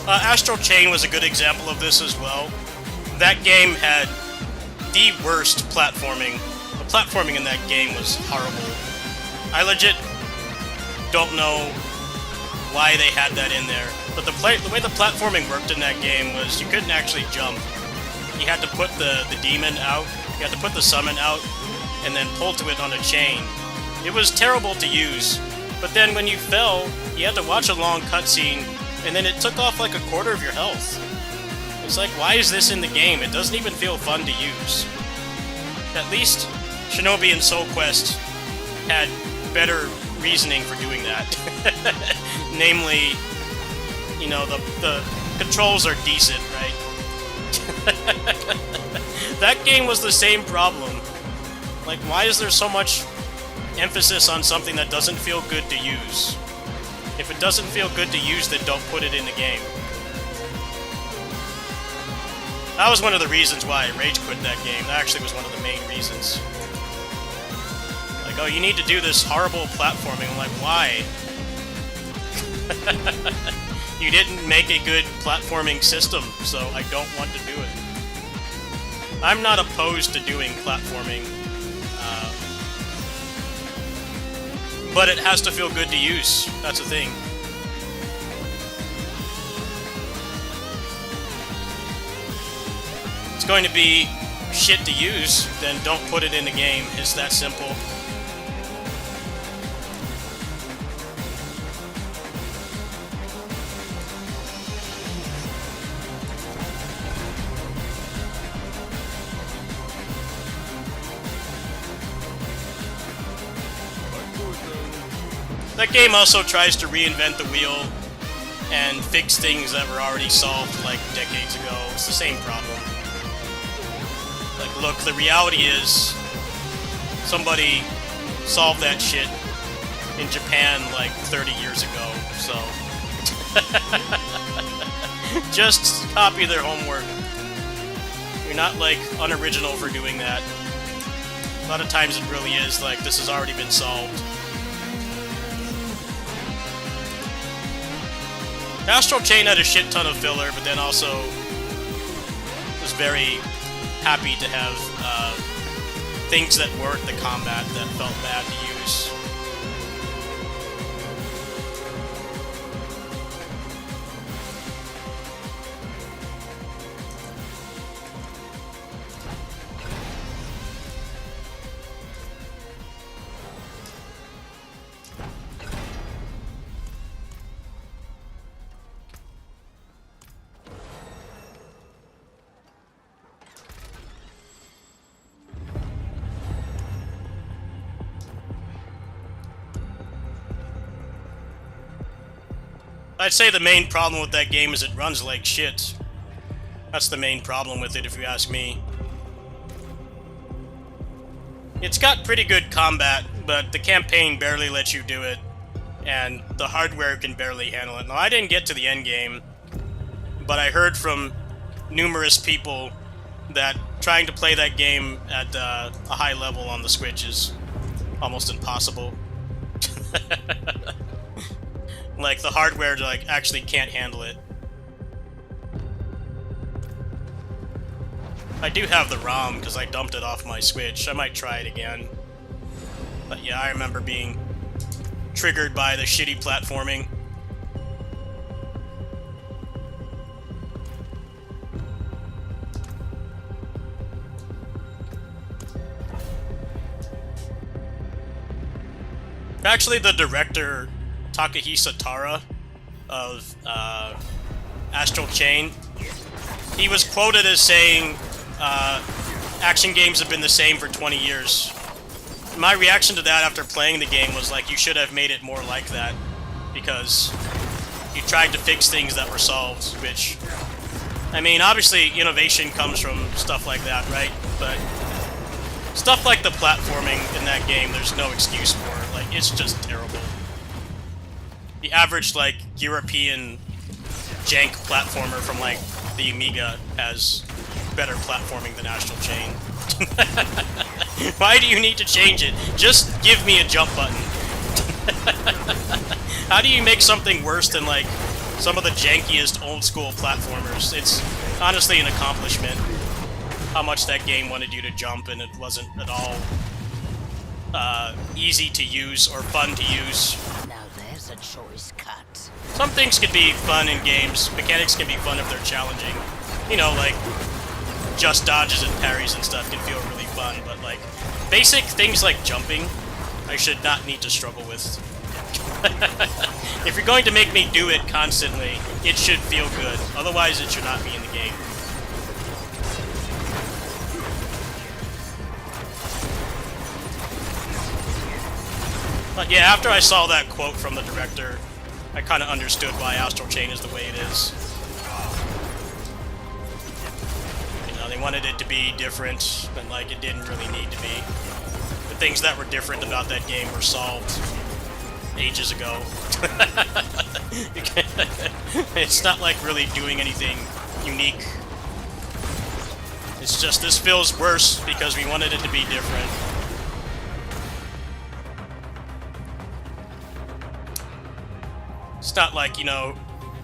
Astral Chain was a good example of this as well. That game had the worst platforming. The platforming in that game was horrible. I legit don't know why they had that in there. But the way the platforming worked in that game was you couldn't actually jump. You had to put the demon out, you had to put the summon out, and then pull to it on a chain. It was terrible to use. But then when you fell, you had to watch a long cutscene, and then it took off like a quarter of your health. It's like, why is this in the game? It doesn't even feel fun to use. At least Shinobi and Soul Quest had better reasoning for doing that. Namely, you know, the controls are decent, right? That game was the same problem. Like, why is there so much emphasis on something that doesn't feel good to use? If it doesn't feel good to use, then don't put it in the game. That was one of the reasons why I rage quit that game. That actually was one of the main reasons. Like, oh, you need to do this horrible platforming. I'm like, why? You didn't make a good platforming system, so I don't want to do it. I'm not opposed to doing platforming, but it has to feel good to use. That's the thing. It's going to be shit to use, then don't put it in the game. It's that simple. That game also tries to reinvent the wheel and fix things that were already solved like decades ago. It's the same problem. Like, look, the reality is somebody solved that shit in Japan like 30 years ago, so just copy their homework. You're not like unoriginal for doing that. A lot of times it really is like this has already been solved. Astral Chain had a shit ton of filler, but then also was very happy to have things that weren't the combat that felt bad to use. I'd say the main problem with that game is it runs like shit. That's the main problem with it, if you ask me. It's got pretty good combat, but the campaign barely lets you do it, and the hardware can barely handle it. Now, I didn't get to the end game, but I heard from numerous people that trying to play that game at a high level on the Switch is almost impossible. Like, the hardware like actually can't handle it. I do have the ROM because I dumped it off my Switch. I might try it again. But yeah, I remember being triggered by the shitty platforming. Actually, the director, Takahisa Tara, of Astral Chain, he was quoted as saying, action games have been the same for 20 years. My reaction to that after playing the game was like, you should have made it more like that, because you tried to fix things that were solved, which, I mean, obviously innovation comes from stuff like that, right? But stuff like the platforming in that game, there's no excuse for it. Like, it's just terrible. The average, like, European jank platformer from, like, the Amiga has better platforming than Astral Chain. Why do you need to change it? Just give me a jump button. How do you make something worse than, like, some of the jankiest old-school platformers? It's honestly an accomplishment how much that game wanted you to jump, and it wasn't at all easy to use or fun to use. Now there's a choice cut. Some things can be fun in games. Mechanics can be fun if they're challenging. You know, like, just dodges and parries and stuff can feel really fun, but, like, basic things like jumping, I should not need to struggle with. If you're going to make me do it constantly, it should feel good. Otherwise, it should not be in the game. But yeah, after I saw that quote from the director, I kind of understood why Astral Chain is the way it is. You know, they wanted it to be different, but like it didn't really need to be. The things that were different about that game were solved ages ago. It's not like really doing anything unique. It's just this feels worse because we wanted it to be different. It's not like, you know,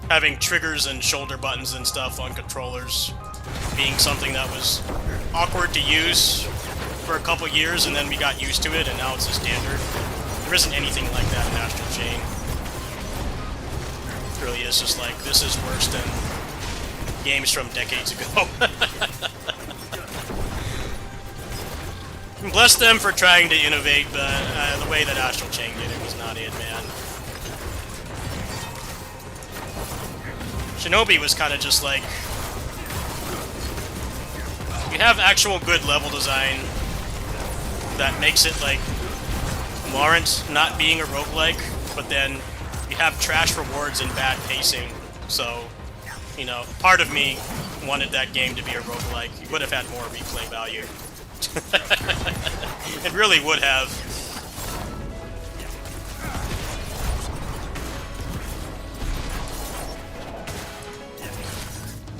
having triggers and shoulder buttons and stuff on controllers being something that was awkward to use for a couple years, and then we got used to it, and now it's a standard. There isn't anything like that in Astral Chain. It really is just like, this is worse than games from decades ago. Bless them for trying to innovate, but the way that Astral Chain did it was not it, man. Shinobi was kind of just like, you have actual good level design that makes it like warrant not being a roguelike, but then you have trash rewards and bad pacing. So, you know, part of me wanted that game to be a roguelike. You would have had more replay value. It really would have.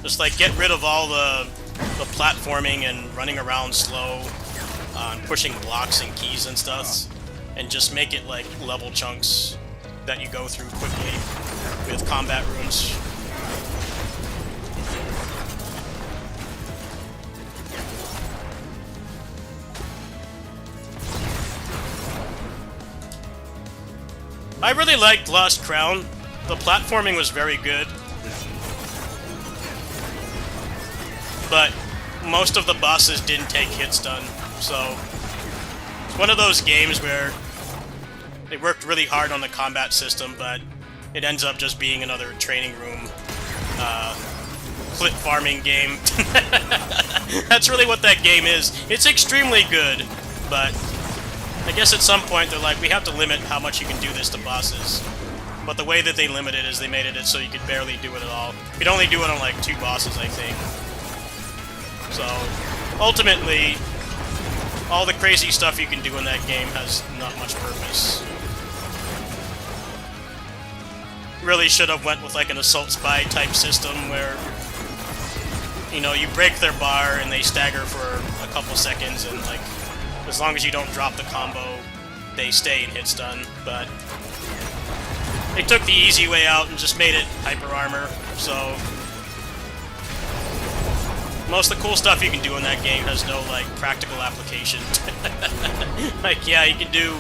Just like get rid of all the platforming and running around slow, pushing blocks and keys and stuff, and just make it like level chunks that you go through quickly with combat rooms. I really liked Lost Crown. The platforming was very good, but most of the bosses didn't take hit stun, so it's one of those games where they worked really hard on the combat system, but it ends up just being another training room clip farming game. That's really what that game is. It's extremely good, but I guess at some point they're like, we have to limit how much you can do this to bosses. But the way that they limit it is they made it so you could barely do it at all. You could only do it on like 2 bosses, I think. So, ultimately, all the crazy stuff you can do in that game has not much purpose. Really should have went with like an Assault Spy type system where, you know, you break their bar and they stagger for a couple seconds, and like, as long as you don't drop the combo, they stay in hit stun. But they took the easy way out and just made it hyper armor, so most of the cool stuff you can do in that game has no, like, practical application. Like, yeah, you can do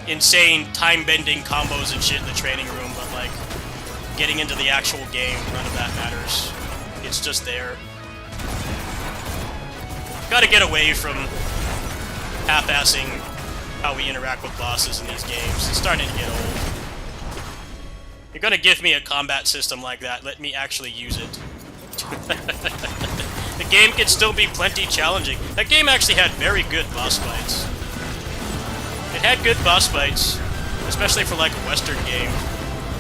insane time-bending combos and shit in the training room, but, like, getting into the actual game, none of that matters. It's just there. Gotta get away from half-assing how we interact with bosses in these games. It's starting to get old. You're gonna give me a combat system like that, let me actually use it. The game can still be plenty challenging. That game actually had very good boss fights. It had good boss fights, especially for like a Western game.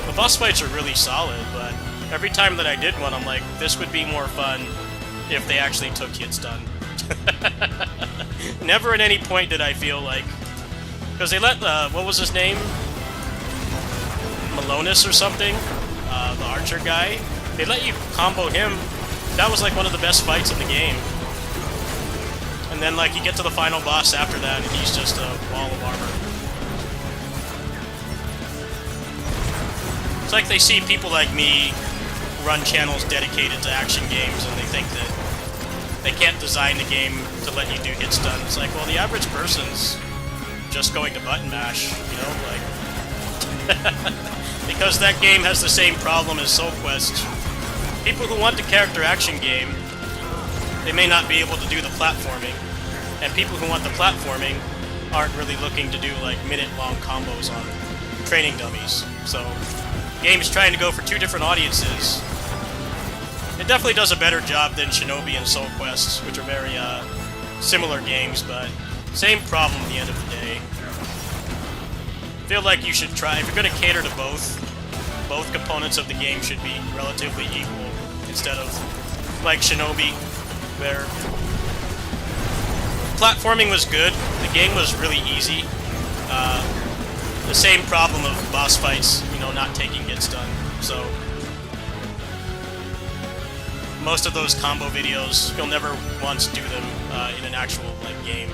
The boss fights are really solid, but every time that I did one, I'm like, this would be more fun if they actually took hit stun. Never at any point did I feel like... Because they let, what was his name? Malonis or something? The archer guy? They let you combo him. That was like one of the best fights in the game. And then like you get to the final boss after that and he's just a wall of armor. It's like they see people like me run channels dedicated to action games and they think that they can't design the game to let you do hit stun. It's like, well, the average person's just going to button mash, you know, like... Because that game has the same problem as Soul Quest. People who want the character action game, they may not be able to do the platforming. And people who want the platforming aren't really looking to do, like, minute-long combos on training dummies. So, the game is trying to go for 2 different audiences. It definitely does a better job than Shinobi and Soul Quest, which are very, similar games, but same problem at the end of the day. I feel like you should try, if you're going to cater to both components of the game should be relatively equal, instead of, like Shinobi, where platforming was good, the game was really easy. The same problem of boss fights, you know, not taking hit stun, so... most of those combo videos, you'll never once do them in an actual like game.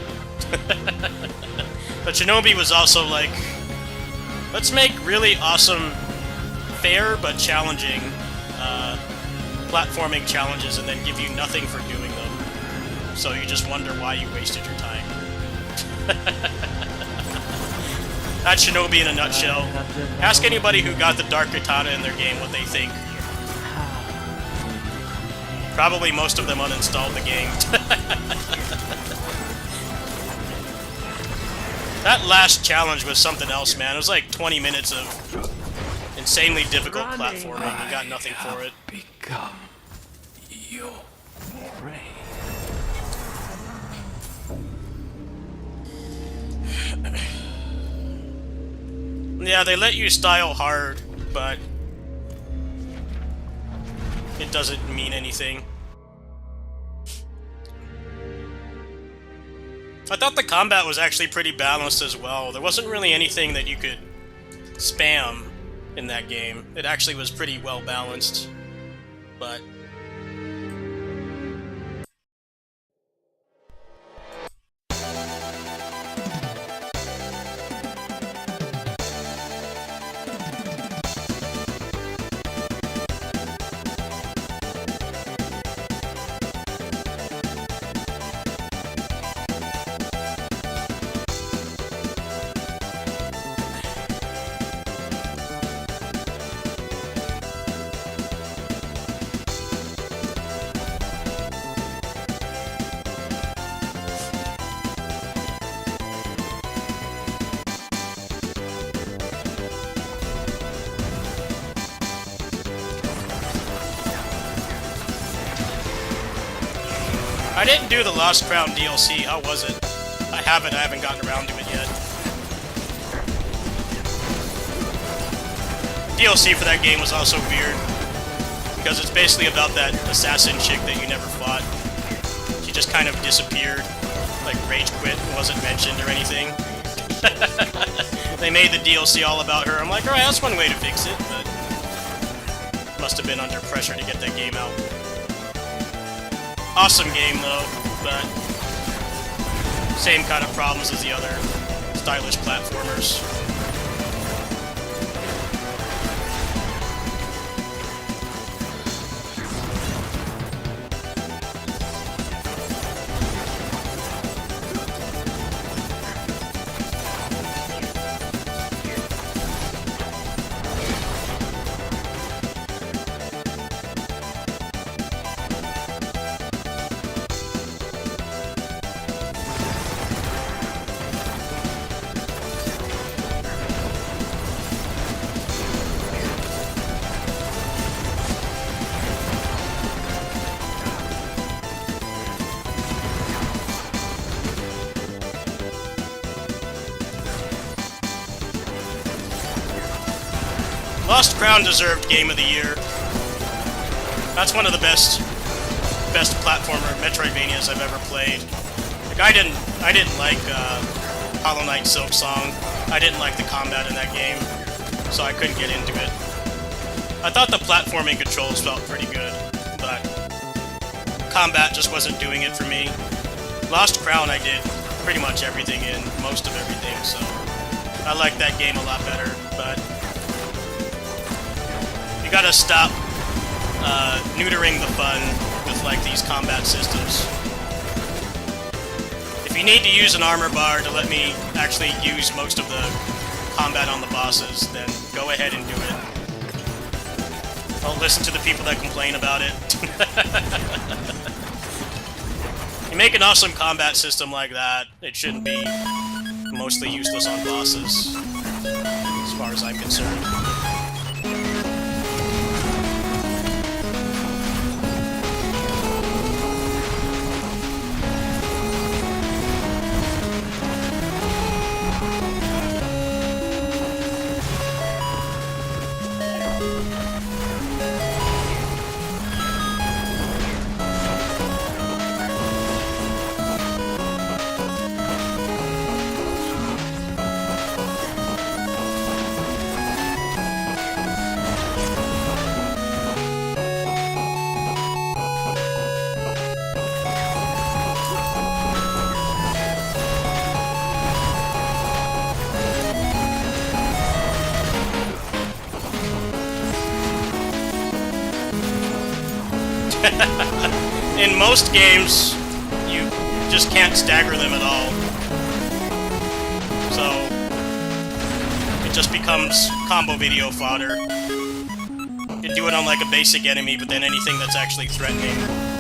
But Shinobi was also like, let's make really awesome, fair but challenging platforming challenges and then give you nothing for doing them. So you just wonder why you wasted your time. That's Shinobi in a nutshell. Ask anybody who got the Dark Katana in their game what they think. Probably most of them uninstalled the game. That last challenge was something else, man. It was like 20 minutes of insanely difficult platforming. You got nothing for it. Become your prey. Yeah, they let you style hard, but it doesn't mean anything. I thought the combat was actually pretty balanced as well. There wasn't really anything that you could spam in that game. It actually was pretty well balanced, but I didn't do the Lost Crown DLC. How was it? I haven't gotten around to it yet. DLC for that game was also weird, because it's basically about that assassin chick that you never fought. She just kind of disappeared, like rage quit, wasn't mentioned or anything. They made the DLC all about her. I'm like, alright, that's one way to fix it, but must have been under pressure to get that game out. Awesome game though, but same kind of problems as the other stylish platformers. Lost Crown deserved Game of the Year. That's one of the best platformer Metroidvanias I've ever played. Like I didn't like Hollow Knight Silksong. I didn't like the combat in that game, so I couldn't get into it. I thought the platforming controls felt pretty good, but combat just wasn't doing it for me. Lost Crown I did pretty much everything in, most of everything, so I like that game a lot better, but you gotta stop neutering the fun with like these combat systems. If you need to use an armor bar to let me actually use most of the combat on the bosses, then go ahead and do it. Don't listen to the people that complain about it. You make an awesome combat system like that, it shouldn't be mostly useless on bosses, as far as I'm concerned. In most games, you just can't stagger them at all. So, it just becomes combo video fodder. You do it on like a basic enemy, but then anything that's actually threatening,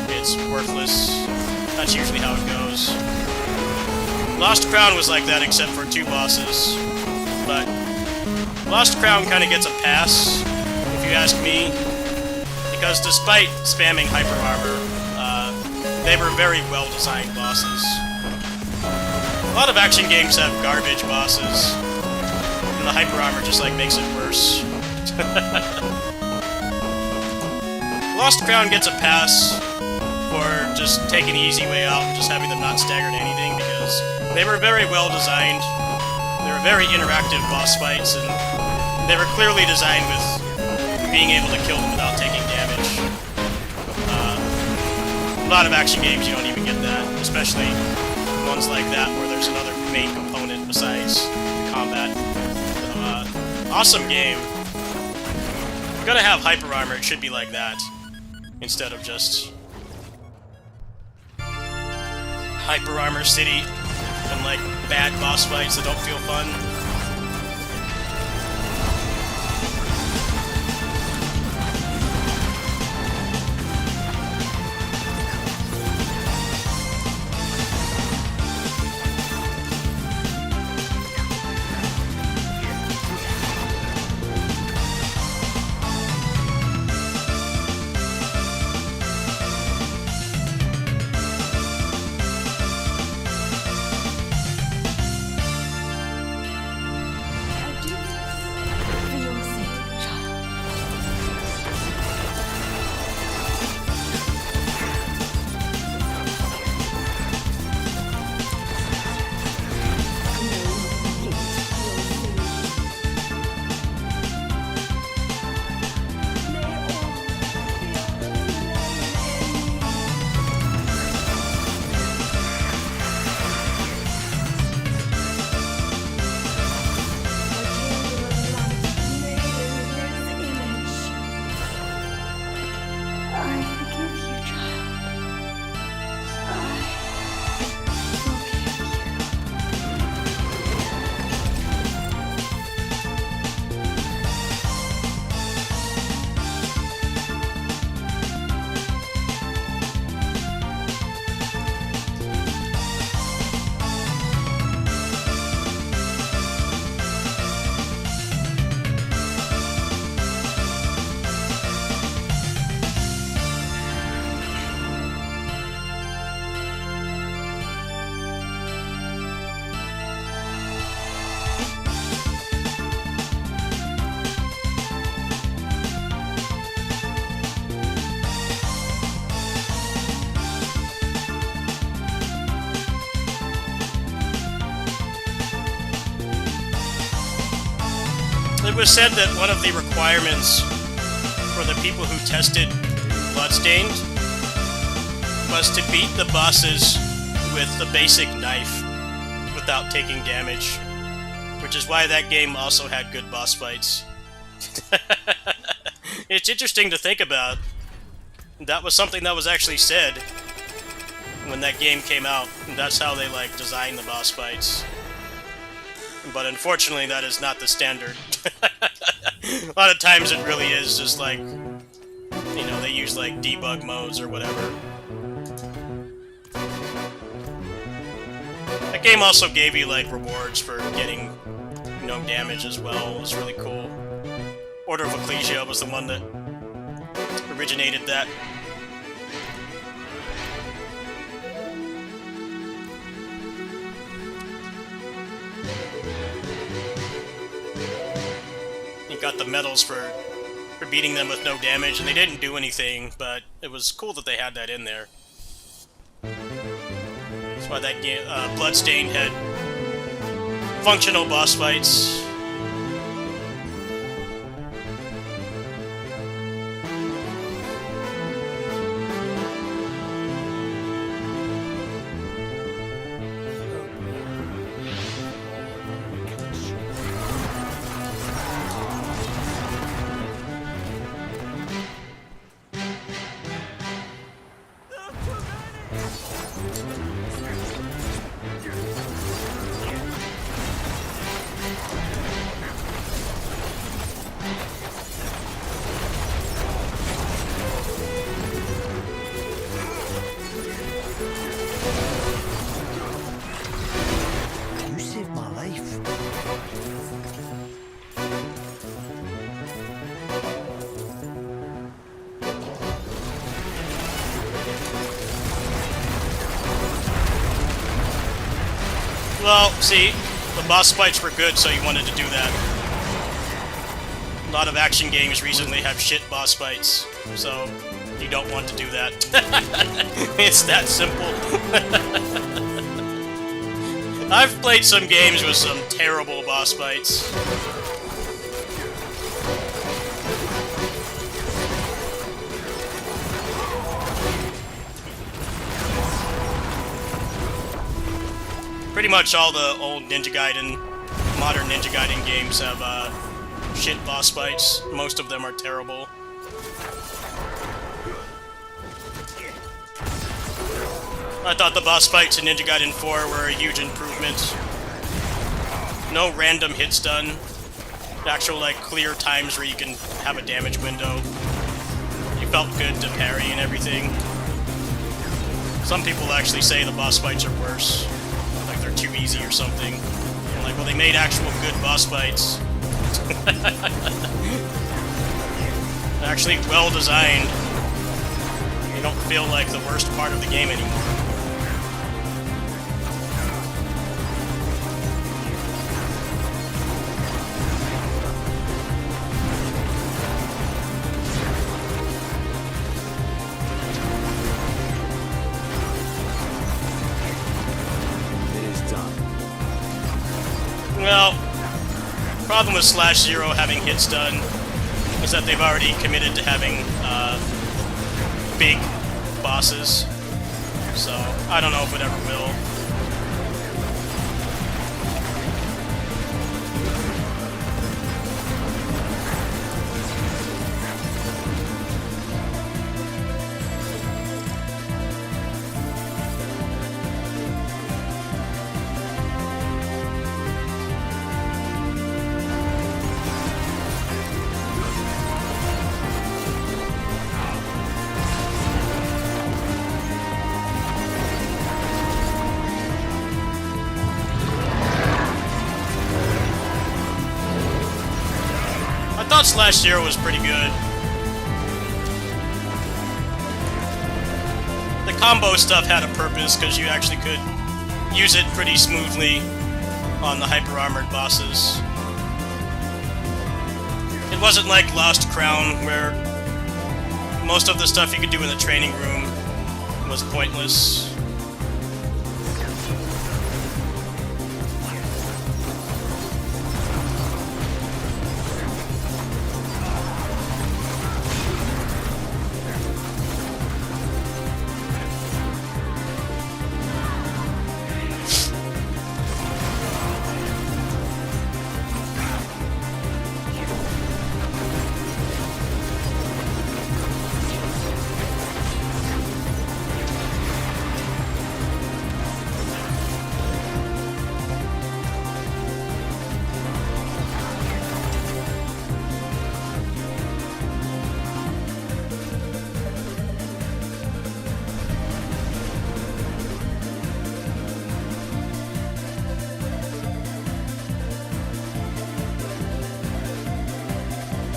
it's worthless. That's usually how it goes. Lost Crown was like that except for 2 bosses. But Lost Crown kind of gets a pass, if you ask me. Because despite spamming Hyper Armor, they were very well-designed bosses. A lot of action games have garbage bosses, and the Hyper Armor just like makes it worse. Lost Crown gets a pass for just taking the easy way out and just having them not stagger to anything, because they were very well-designed. They were very interactive boss fights, and they were clearly designed with being able to kill them without taking damage. A lot of action games, you don't even get that, especially ones like that where there's another main component besides combat. So, awesome game. If you're gonna have Hyper Armor, it should be like that, instead of just Hyper Armor City and like bad boss fights that don't feel fun. It was said that one of the requirements for the people who tested Bloodstained was to beat the bosses with the basic knife without taking damage, which is why that game also had good boss fights. It's interesting to think about. That was something that was actually said when that game came out, and that's how they like designed the boss fights. But unfortunately, that is not the standard. A lot of times it really is just like, you know, they use like debug modes or whatever. That game also gave you like rewards for getting no damage as well. It was really cool. Order of Ecclesia was the one that originated that. You got the medals for beating them with no damage, and they didn't do anything, but it was cool that they had that in there. That's why that game, Bloodstained had functional boss fights. You saved my life. Well, see, the boss fights were good, so you wanted to do that. A lot of action games recently have shit boss fights, so you don't want to do that. It's that simple. I've played some games with some terrible boss fights. Pretty much all the old Ninja Gaiden, modern Ninja Gaiden games have shit boss fights. Most of them are terrible. I thought the boss fights in Ninja Gaiden 4 were a huge improvement. No random hit stun. Actual, like, clear times where you can have a damage window. You felt good to parry and everything. Some people actually say the boss fights are worse. Like they're too easy or something. And like, well, they made actual good boss fights. Actually well designed. You don't feel like the worst part of the game anymore. Well, problem with Slash Zero having hit stun is that they've already committed to having big bosses, so I don't know if it ever will. I thought Slash Zero was pretty good. The combo stuff had a purpose because you actually could use it pretty smoothly on the hyper-armored bosses. It wasn't like Lost Crown, where most of the stuff you could do in the training room was pointless.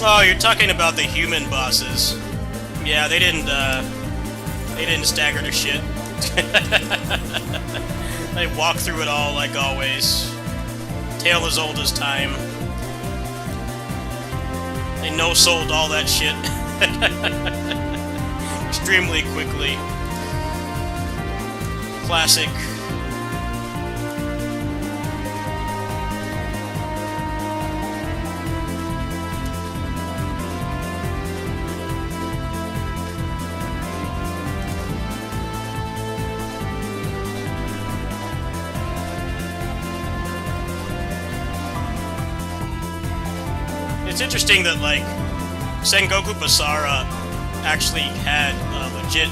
Oh, you're talking about the human bosses. Yeah, they didn't stagger to shit. They walk through it all like always. Tale as old as time. They no-sold all that shit. Extremely quickly. Classic. It's interesting that, like, Sengoku Basara actually had a legit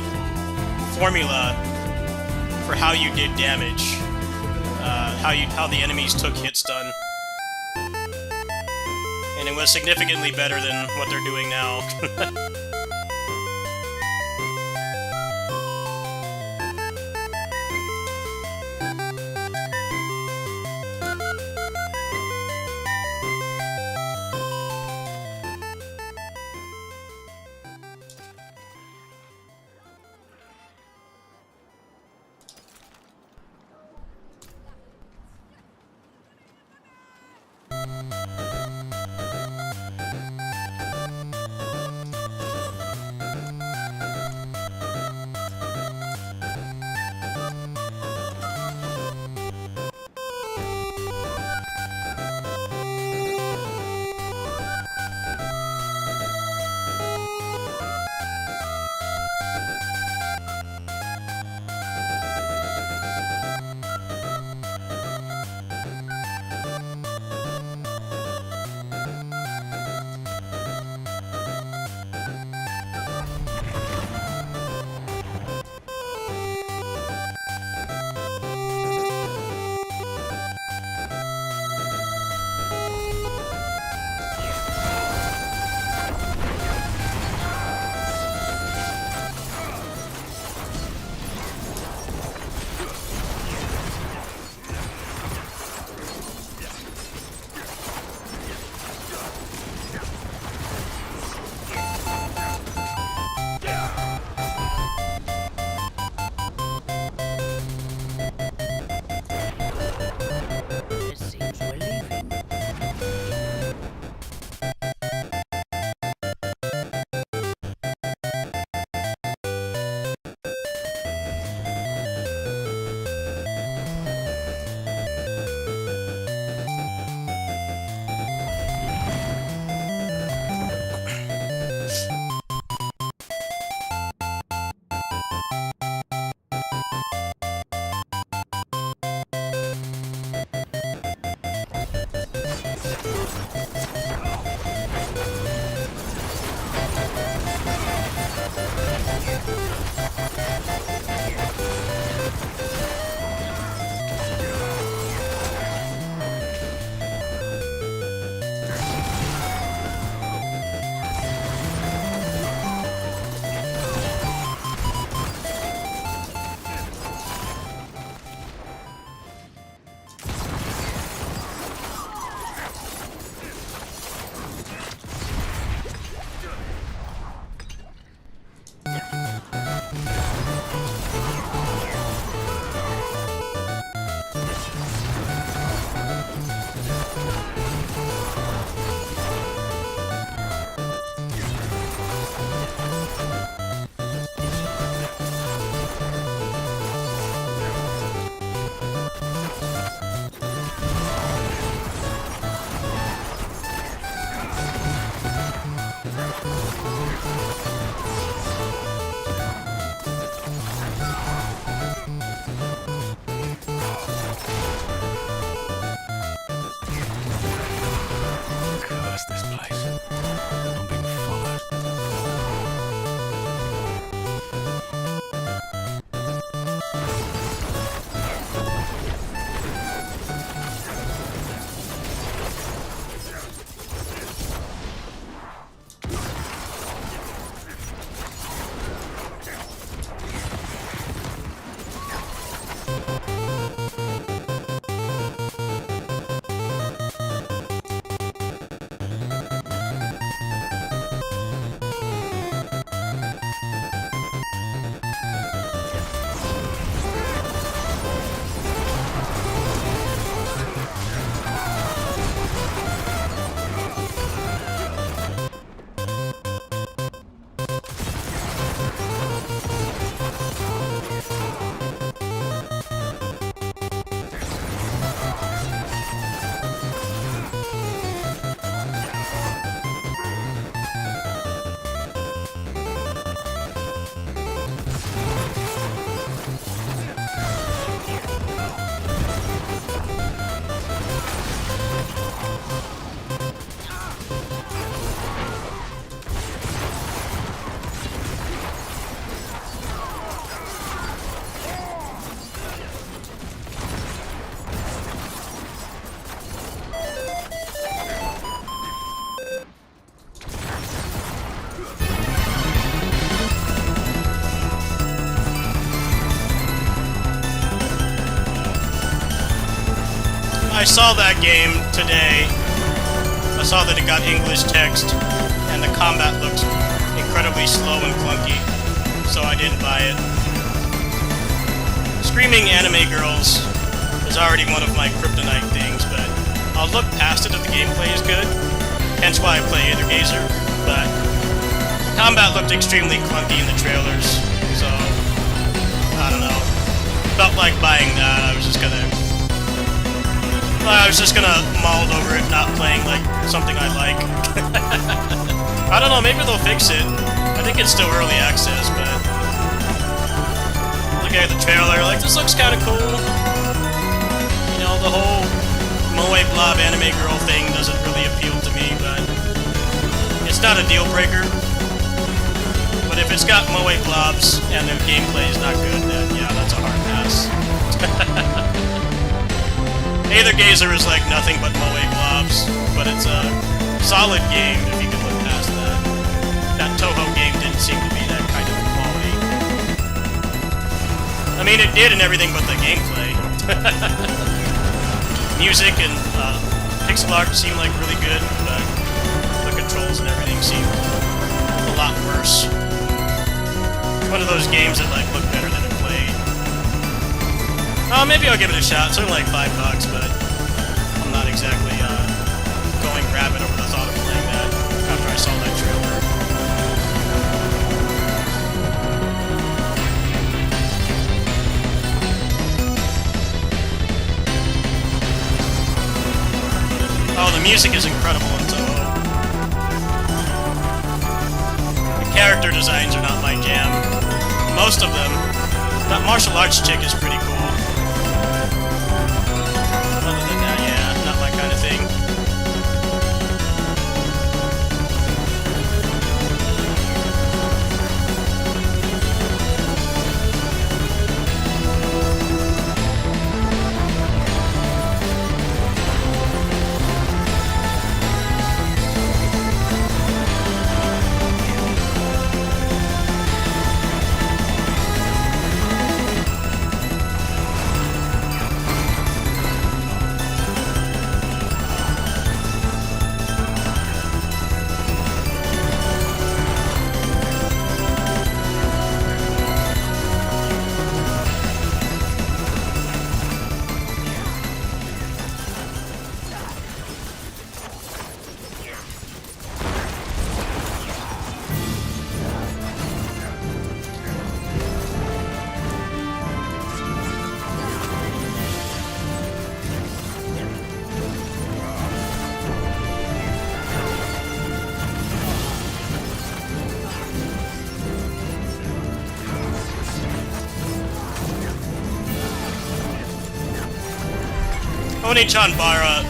formula for how you did damage, how the enemies took hit stun, and it was significantly better than what they're doing now. I saw that game today. I saw that it got English text, and the combat looks incredibly slow and clunky, so I didn't buy it. Screaming anime girls is already one of my kryptonite things, but I'll look past it if the gameplay is good, hence why I play Aether Gazer, but combat looked extremely clunky in the trailers, so I don't know. Felt like buying that. I was just gonna mull over it, not playing like something I like. I don't know, maybe they'll fix it. I think it's still early access, but looking at the trailer, like, this looks kind of cool. You know, the whole Moe Blob anime girl thing doesn't really appeal to me, but it's not a deal breaker. But if it's got Moe Blobs and the gameplay is not good, then yeah, that's a hard pass. Aether Gazer is like nothing but Moe Blobs, but it's a solid game if you can look past that. That Toho game didn't seem to be that kind of quality. I mean, it did and everything but the gameplay. Music and pixel art seemed like really good, but the controls and everything seemed a lot worse. One of those games that like look better than it played. Maybe I'll give it a shot. It's only like $5, but I'm not exactly going rabid over the thought of playing that after I saw that trailer. Oh, the music is incredible in Toho. The character designs are not my jam. Most of them. That martial arts chick is pretty cool. Other than that, yeah, not my kind of thing. Oni-chan-bara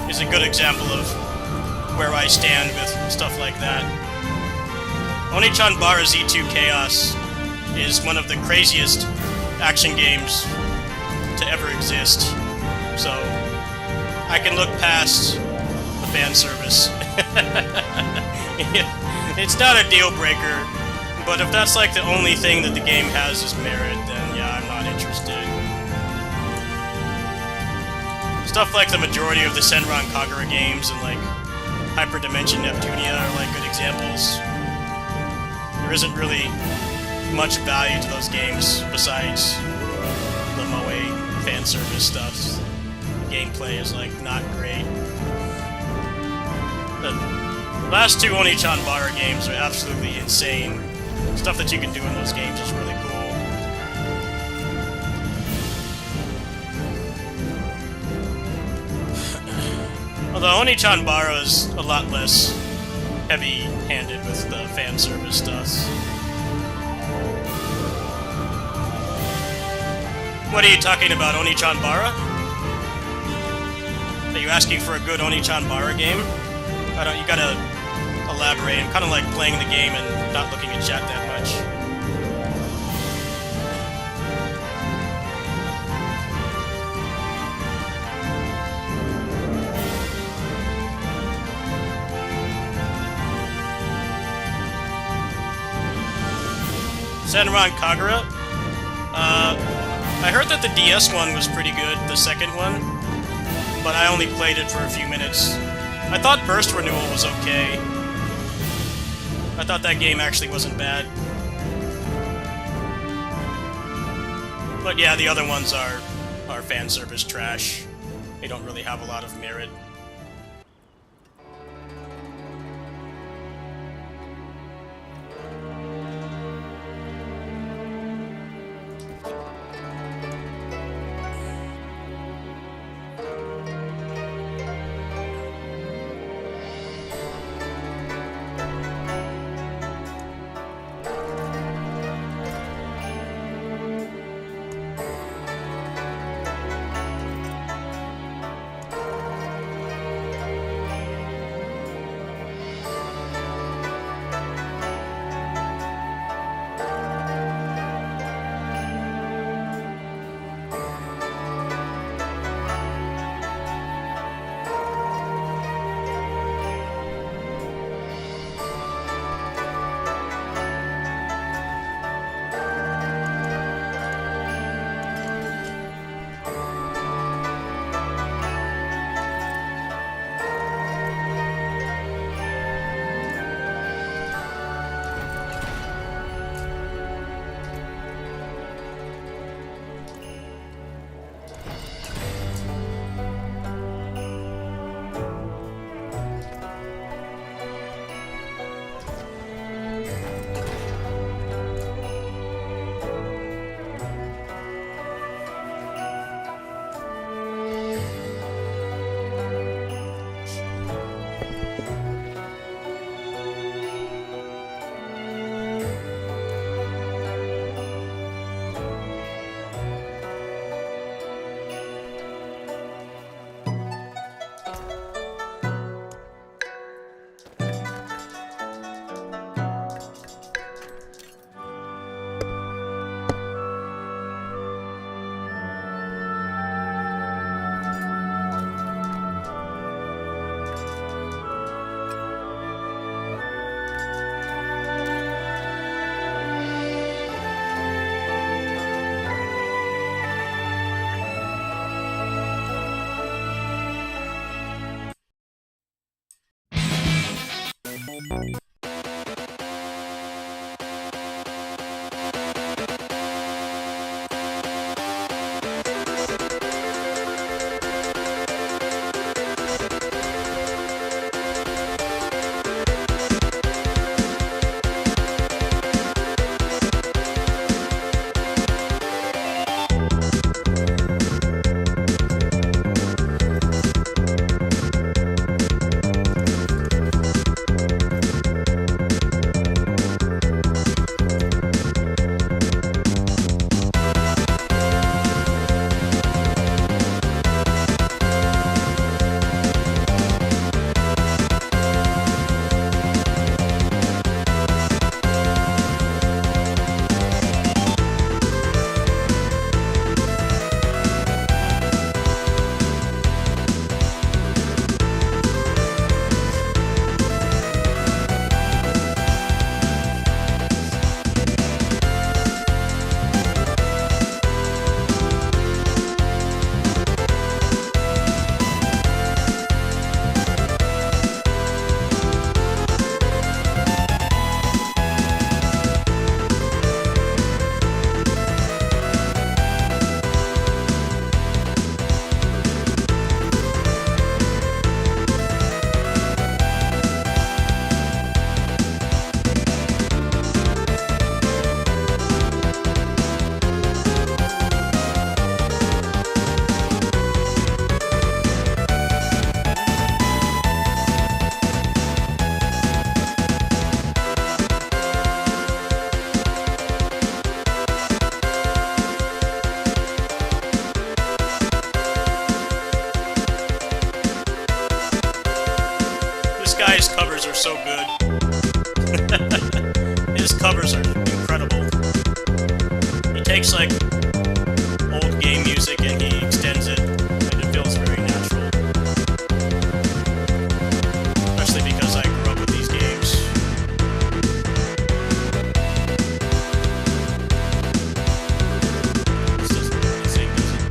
is a good example of where I stand with stuff like that. Oni-chan-bara Z2 Chaos is one of the craziest action games to ever exist, so I can look past the fan service. It's not a deal breaker, but if that's like the only thing that the game has is merit, then yeah, I'm not interested. Stuff like the majority of the Senran Kagura games and like Hyperdimension Neptunia are like good examples. There isn't really much value to those games besides the Moe fan service stuff. The gameplay is like not great. The last two Oni-chan-bara games are absolutely insane. Stuff that you can do in those games is really cool. Although Oni-chan-bara is a lot less heavy-handed with the fan service stuff. What are you talking about, Oni-chan-bara? Are you asking for a good Oni-chan-bara game? I don't. You gotta elaborate. I'm kind of like playing the game and not looking at chat that much. Senran Kagura? I heard that the DS one was pretty good, the second one. but I only played it for a few minutes. I thought Burst Renewal was okay. I thought that game actually wasn't bad. But yeah, the other ones are fan service trash. They don't really have a lot of merit. guy's covers are so good. His covers are incredible. He takes, like, old game music and he extends it, and it feels very natural. Especially because I grew up with these games. It's just insane music.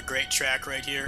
great track right here.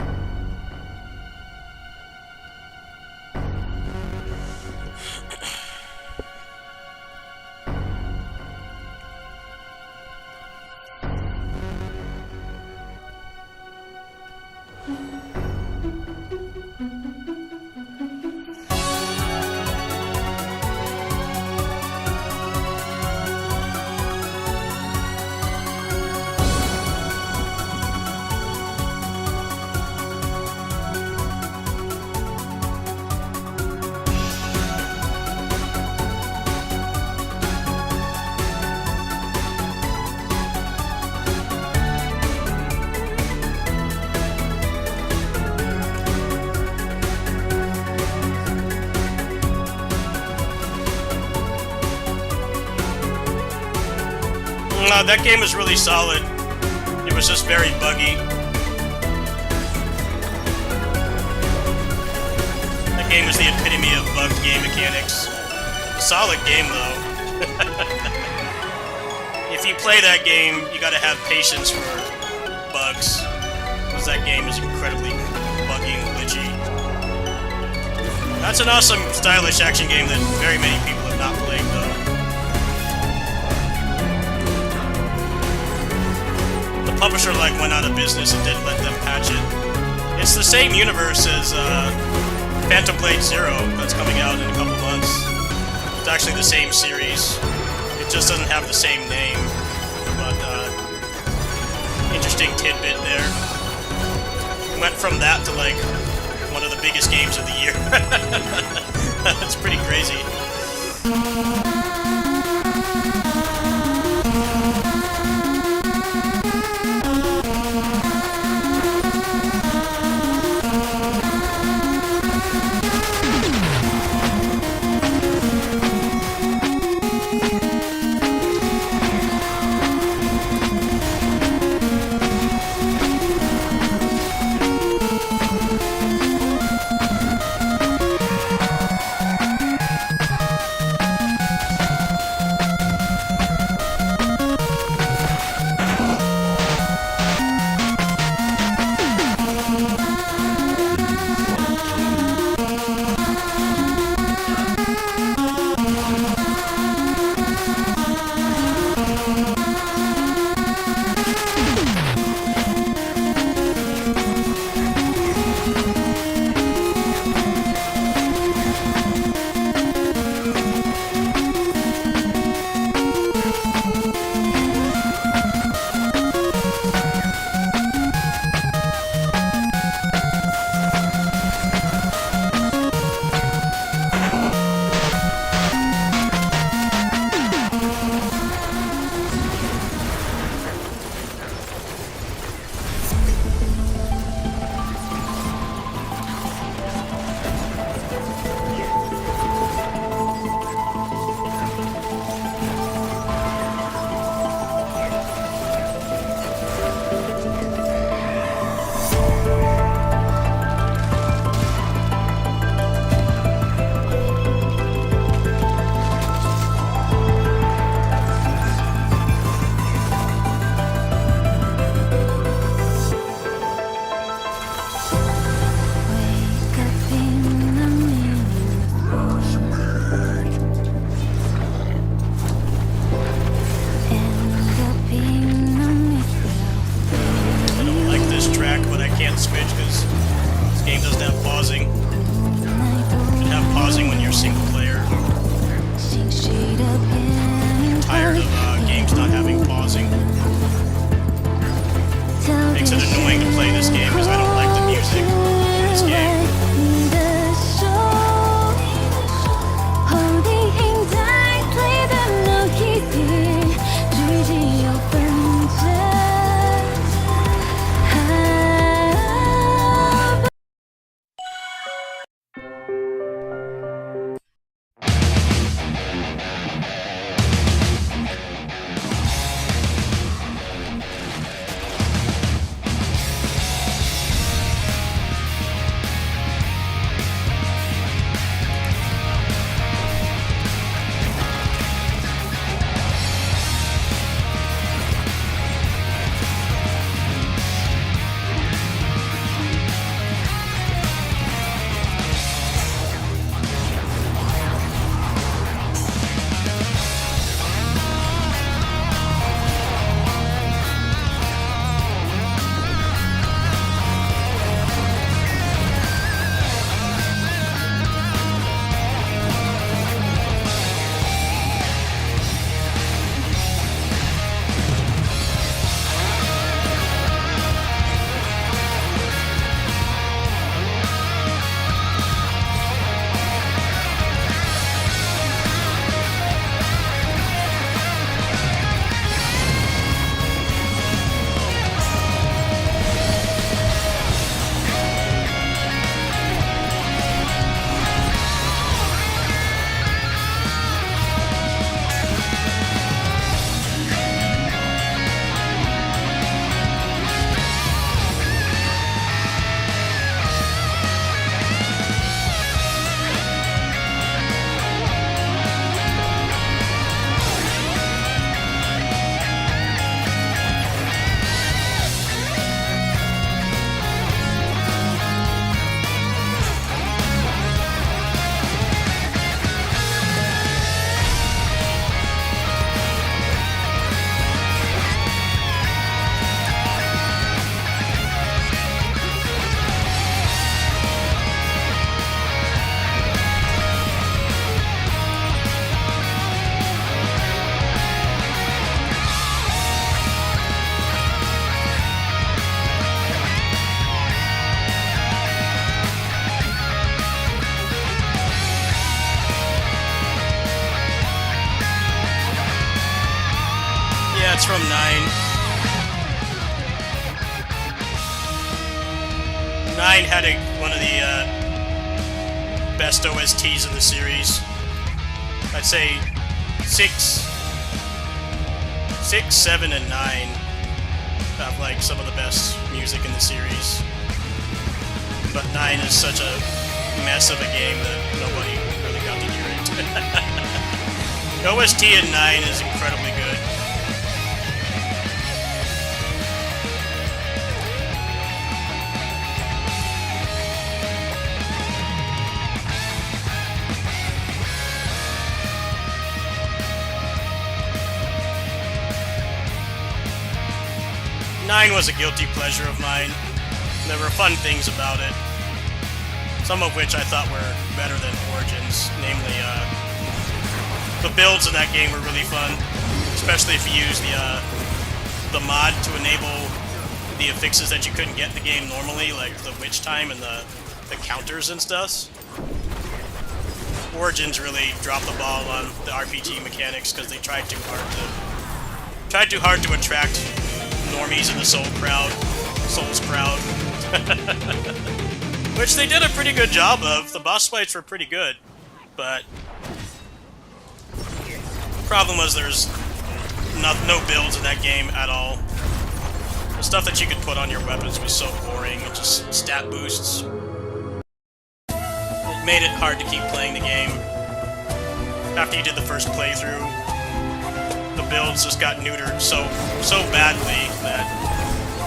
That game was really solid. It was just very buggy. That game was the epitome of bugged game mechanics. Solid game, though. If you play that game, you gotta have patience for bugs, because that game is incredibly buggy and glitchy. That's an awesome, stylish action game that very many people have not played, though. Publisher went out of business and didn't let them patch it. It's the same universe as Phantom Blade Zero that's coming out in a couple months. It's actually the same series. It just doesn't have the same name. But interesting tidbit there. Went from that to one of the biggest games of the year. That's pretty crazy. That's from 9. 9 had one of the best OSTs in the series. I'd say 6, 7, and 9 have like some of the best music in the series. But 9 is such a mess of a game that nobody really got to hear it. The OST in 9 is incredibly good. Nine was a guilty pleasure of mine. There were fun things about it, some of which I thought were better than Origins. Namely, the builds in that game were really fun, especially if you use the mod to enable the affixes that you couldn't get in the game normally, like the witch time and the counters and stuff. Origins really dropped the ball on the RPG mechanics because they tried too hard to attract normies in the Souls crowd, which they did a pretty good job of. The boss fights were pretty good, but the problem was there's no builds in that game at all. The stuff that you could put on your weapons was so boring, and just stat boosts. It made it hard to keep playing the game. After you did the first playthrough, the builds just got neutered so badly that,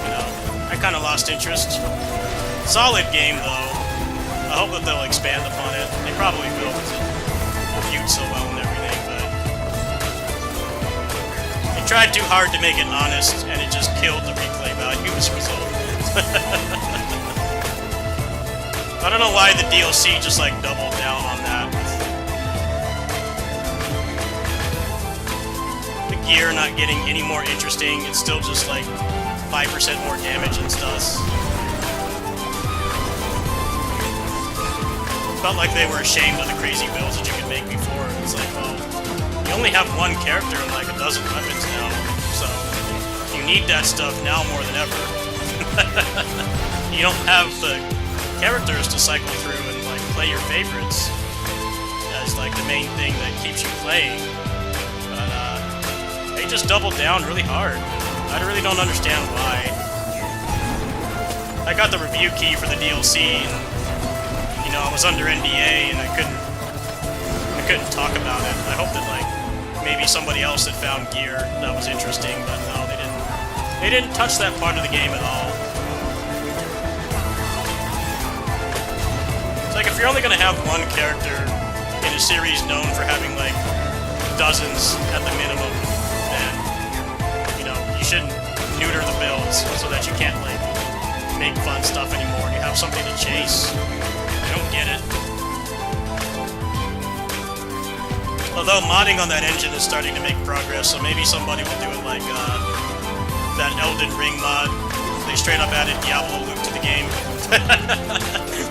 you know, I kind of lost interest. Solid game, though. I hope that they'll expand upon it. They probably will, because it reviewed so well and everything, but they tried too hard to make it honest, and it just killed the replay value as a result. I don't know why the DLC just, like, doubled down on that. Gear not getting any more interesting. It's still just like 5% more damage and stuff. Felt like they were ashamed of the crazy builds that you could make before. It's like, well, you only have one character and like a dozen weapons now, so you need that stuff now more than ever. You don't have the characters to cycle through and like play your favorites as like the main thing that keeps you playing. They just doubled down really hard. I really don't understand why. I got the review key for the DLC, and you know I was under NDA and I couldn't talk about it. I hope that like maybe somebody else had found gear that was interesting, but no, they didn't. They didn't touch that part of the game at all. It's like if you're only gonna have one character in a series known for having like dozens at the minimum, then, you know, you shouldn't neuter the builds so that you can't, like, make fun stuff anymore and you have something to chase. I don't get it. Although modding on that engine is starting to make progress, so maybe somebody will do it like, that Elden Ring mod. They straight up added Diablo loot to the game.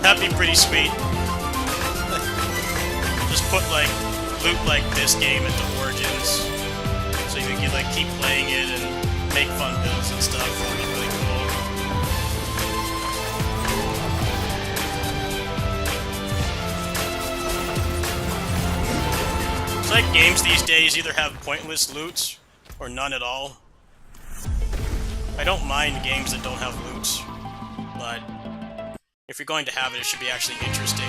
That'd be pretty sweet. Just put, like, loot like this game into Origins, so you can like keep playing it and make fun builds and stuff. It'd be really cool. It's like games these days either have pointless loot or none at all. I don't mind games that don't have loot, but if you're going to have it, it should be actually interesting.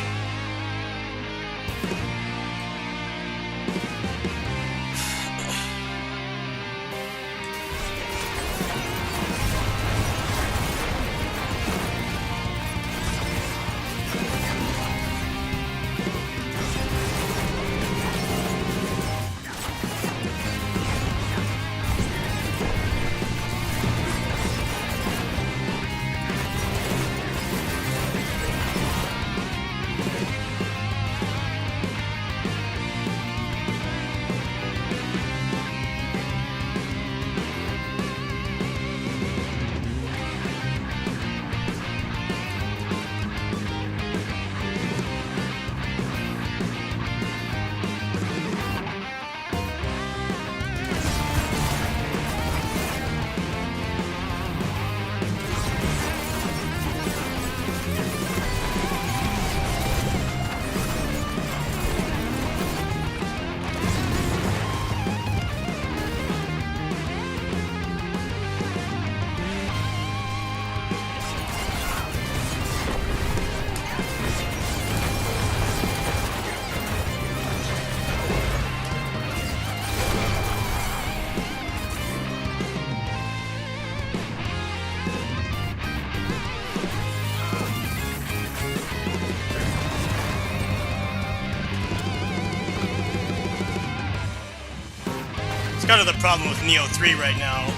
kind of the problem with Neo 3 right now.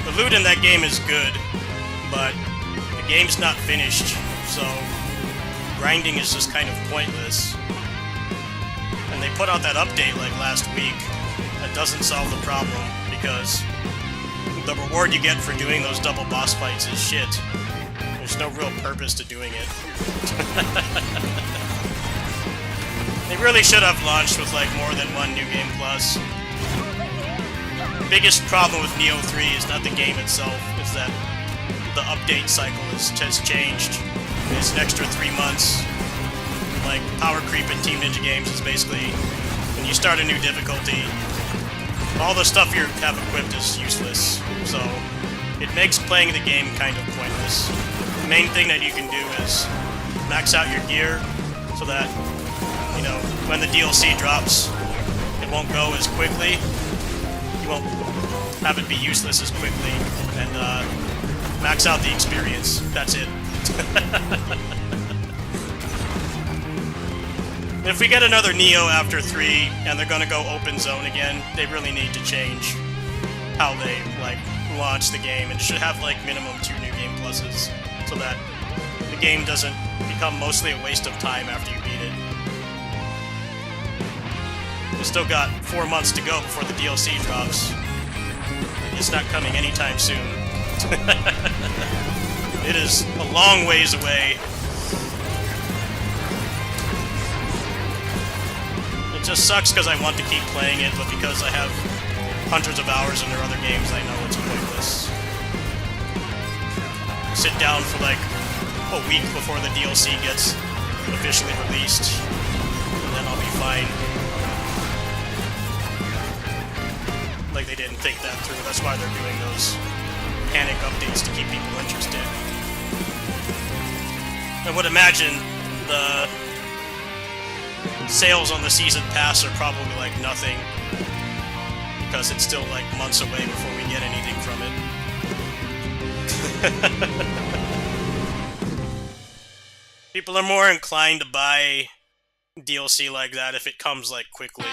The loot in that game is good, but the game's not finished, so grinding is just kind of pointless. And they put out that update like last week that doesn't solve the problem, because the reward you get for doing those double boss fights is shit. There's no real purpose to doing it. They really should have launched with like more than one New Game Plus. The biggest problem with Neo 3 is not the game itself, it's that the update cycle has changed. It's an extra 3 months. Like, power creep in Team Ninja games is basically, when you start a new difficulty, all the stuff you have equipped is useless. So, it makes playing the game kind of pointless. The main thing that you can do is max out your gear so that, you know, when the DLC drops, it won't go as quickly. You won't have it be useless as quickly. And, max out the experience. That's it. If we get another Neo after 3, and they're gonna go open zone again, they really need to change how they, like, launch the game. It should have, like, minimum 2 New Game Pluses, so that the game doesn't become mostly a waste of time after you beat it. We still got 4 months to go before the DLC drops. It's not coming anytime soon. It is a long ways away. It just sucks because I want to keep playing it, but because I have hundreds of hours in their other games, I know it's pointless. Sit down for like a week before the DLC gets officially released, and then I'll be fine. Like they didn't think that through. That's why they're doing those panic updates to keep people interested. I would imagine the sales on the season pass are probably like nothing, because it's still like months away before we get anything from it. People are more inclined to buy DLC like that if it comes like quickly.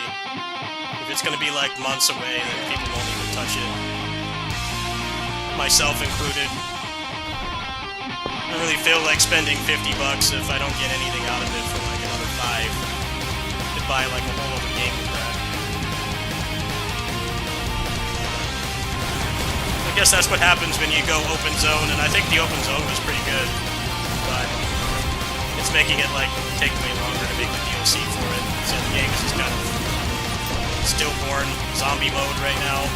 If it's gonna be like months away, then people won't even touch it. Myself included. I don't really feel like spending $50 if I don't get anything out of it for like another 5. Could buy like a whole other game with that. I guess that's what happens when you go open zone, and I think the open zone was pretty good, but it's making it like take way longer to make the DLC for it. So the game is just kind of stillborn zombie mode right now.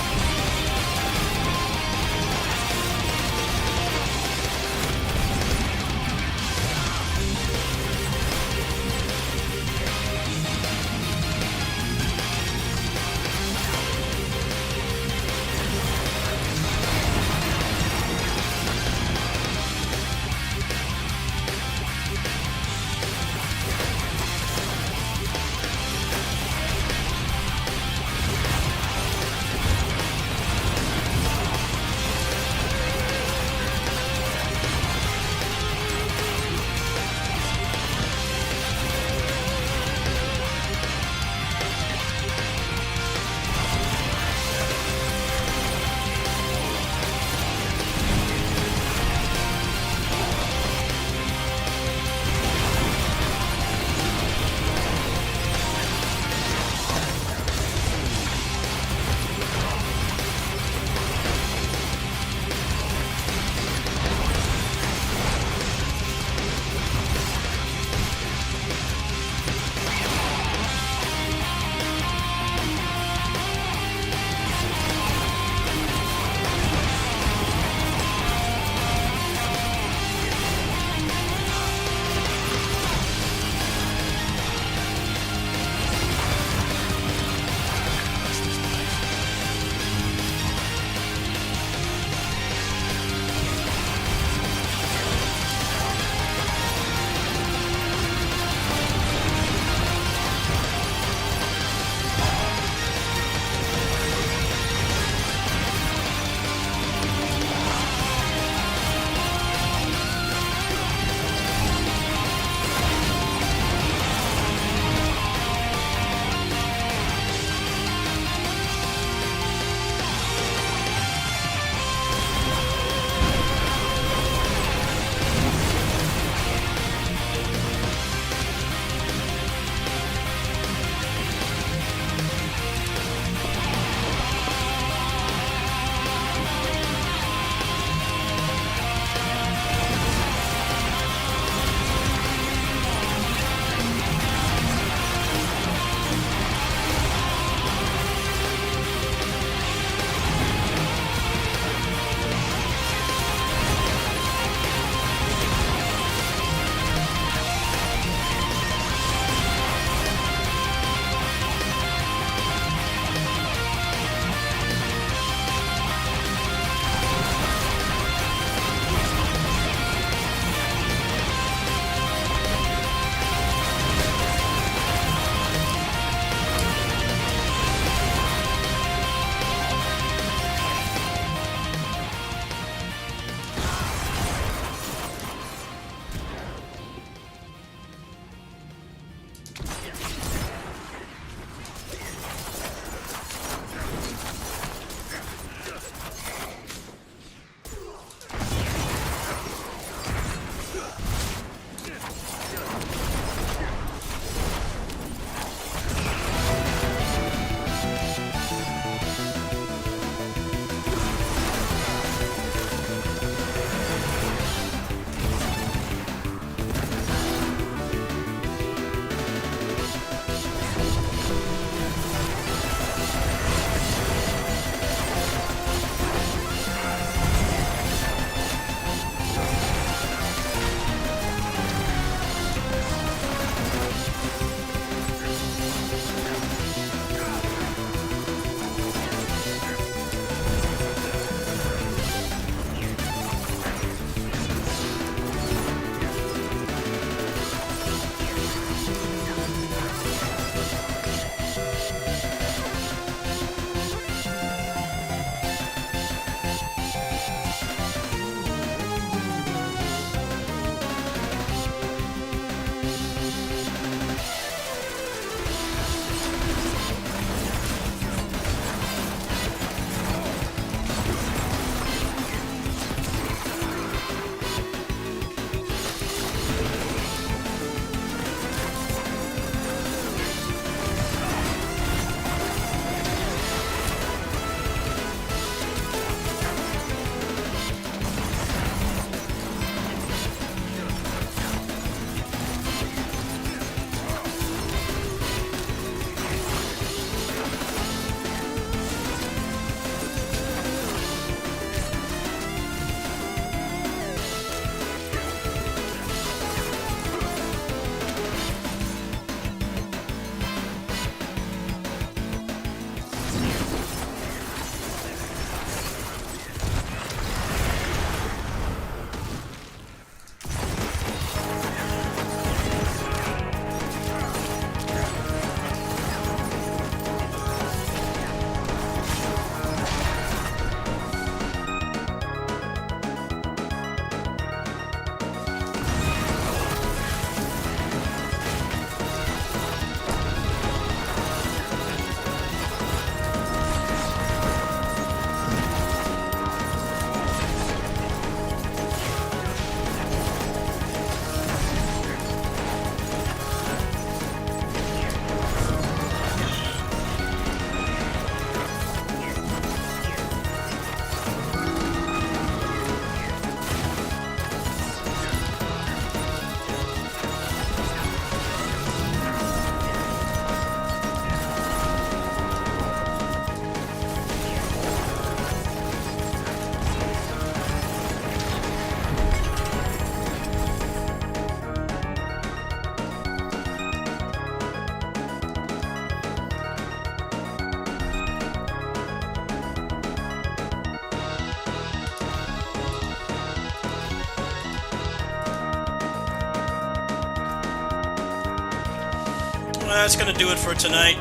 Well, that's gonna do it for tonight.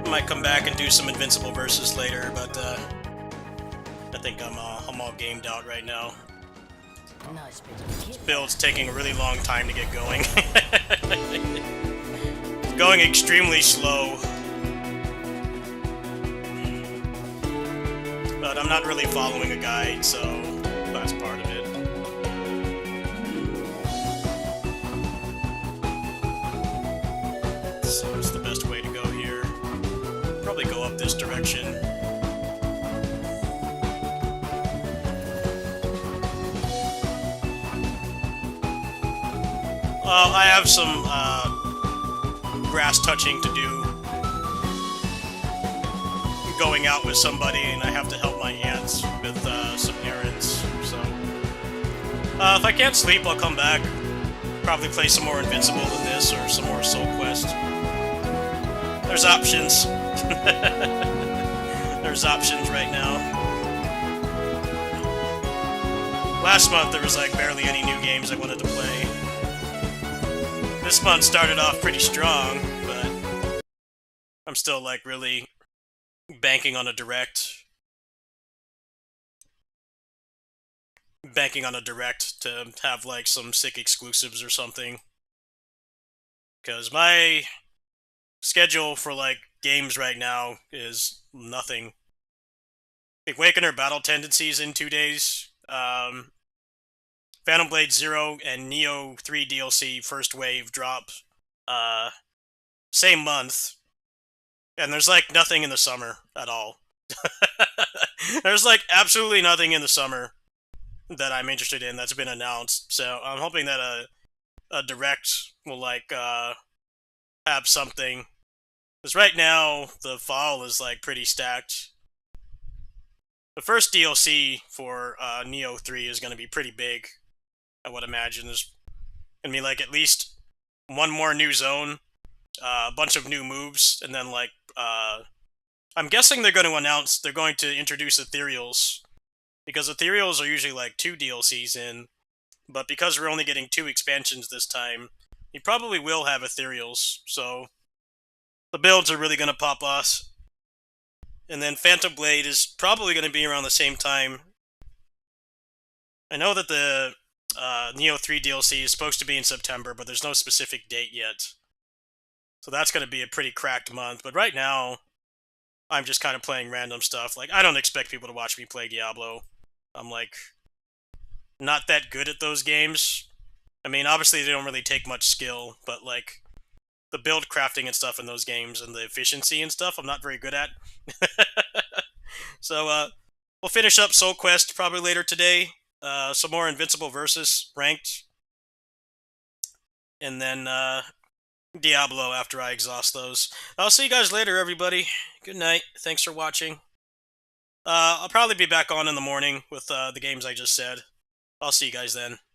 Might come back and do some Invincible versus later, but I think I'm all gamed out right now. Nice bit of This kit. build's taking a really long time to get going. It's going extremely slow. But I'm not really following a guide, so that's part of it. So what's the best way to go here? Probably go up this direction. Well, I have some grass touching to do. Going out with somebody, and I have to help my aunts with some errands. So, if I can't sleep, I'll come back. Probably play some more Invincible than this, or some more Soul Quest. There's options. There's options right now. Last month there was like barely any new games I wanted to play. This month started off pretty strong, but I'm still like really banking on a direct. Banking on a direct to have like some sick exclusives or something. Because my schedule for like games right now is nothing. I think Awakener Battle Tendencies in 2 days. Phantom Blade 0 and Neo 3 DLC First Wave drop same month. And there's like nothing in the summer at all. There's like absolutely nothing in the summer that I'm interested in that's been announced. So I'm hoping that a direct will like have something. Because right now the fall is like pretty stacked. The first DLC for Neo 3 is going to be pretty big. I would imagine there's going to be like at least one more new zone, a bunch of new moves, and then like I'm guessing they're going to introduce Ethereals, because Ethereals are usually like 2 DLCs in, but because we're only getting 2 expansions this time, you probably will have Ethereals, so the builds are really going to pop off. And then Phantom Blade is probably going to be around the same time. I know that the Neo 3 DLC is supposed to be in September, but there's no specific date yet. So that's going to be a pretty cracked month. But right now, I'm just kind of playing random stuff. Like, I don't expect people to watch me play Diablo. I'm, like, not that good at those games. I mean, obviously they don't really take much skill, but, like, the build crafting and stuff in those games and the efficiency and stuff, I'm not very good at. So, we'll finish up Soul Quest probably later today. Some more Invincible versus ranked. And then, Diablo after I exhaust those. I'll see you guys later, everybody. Good night. Thanks for watching. I'll probably be back on in the morning with the games I just said. I'll see you guys then.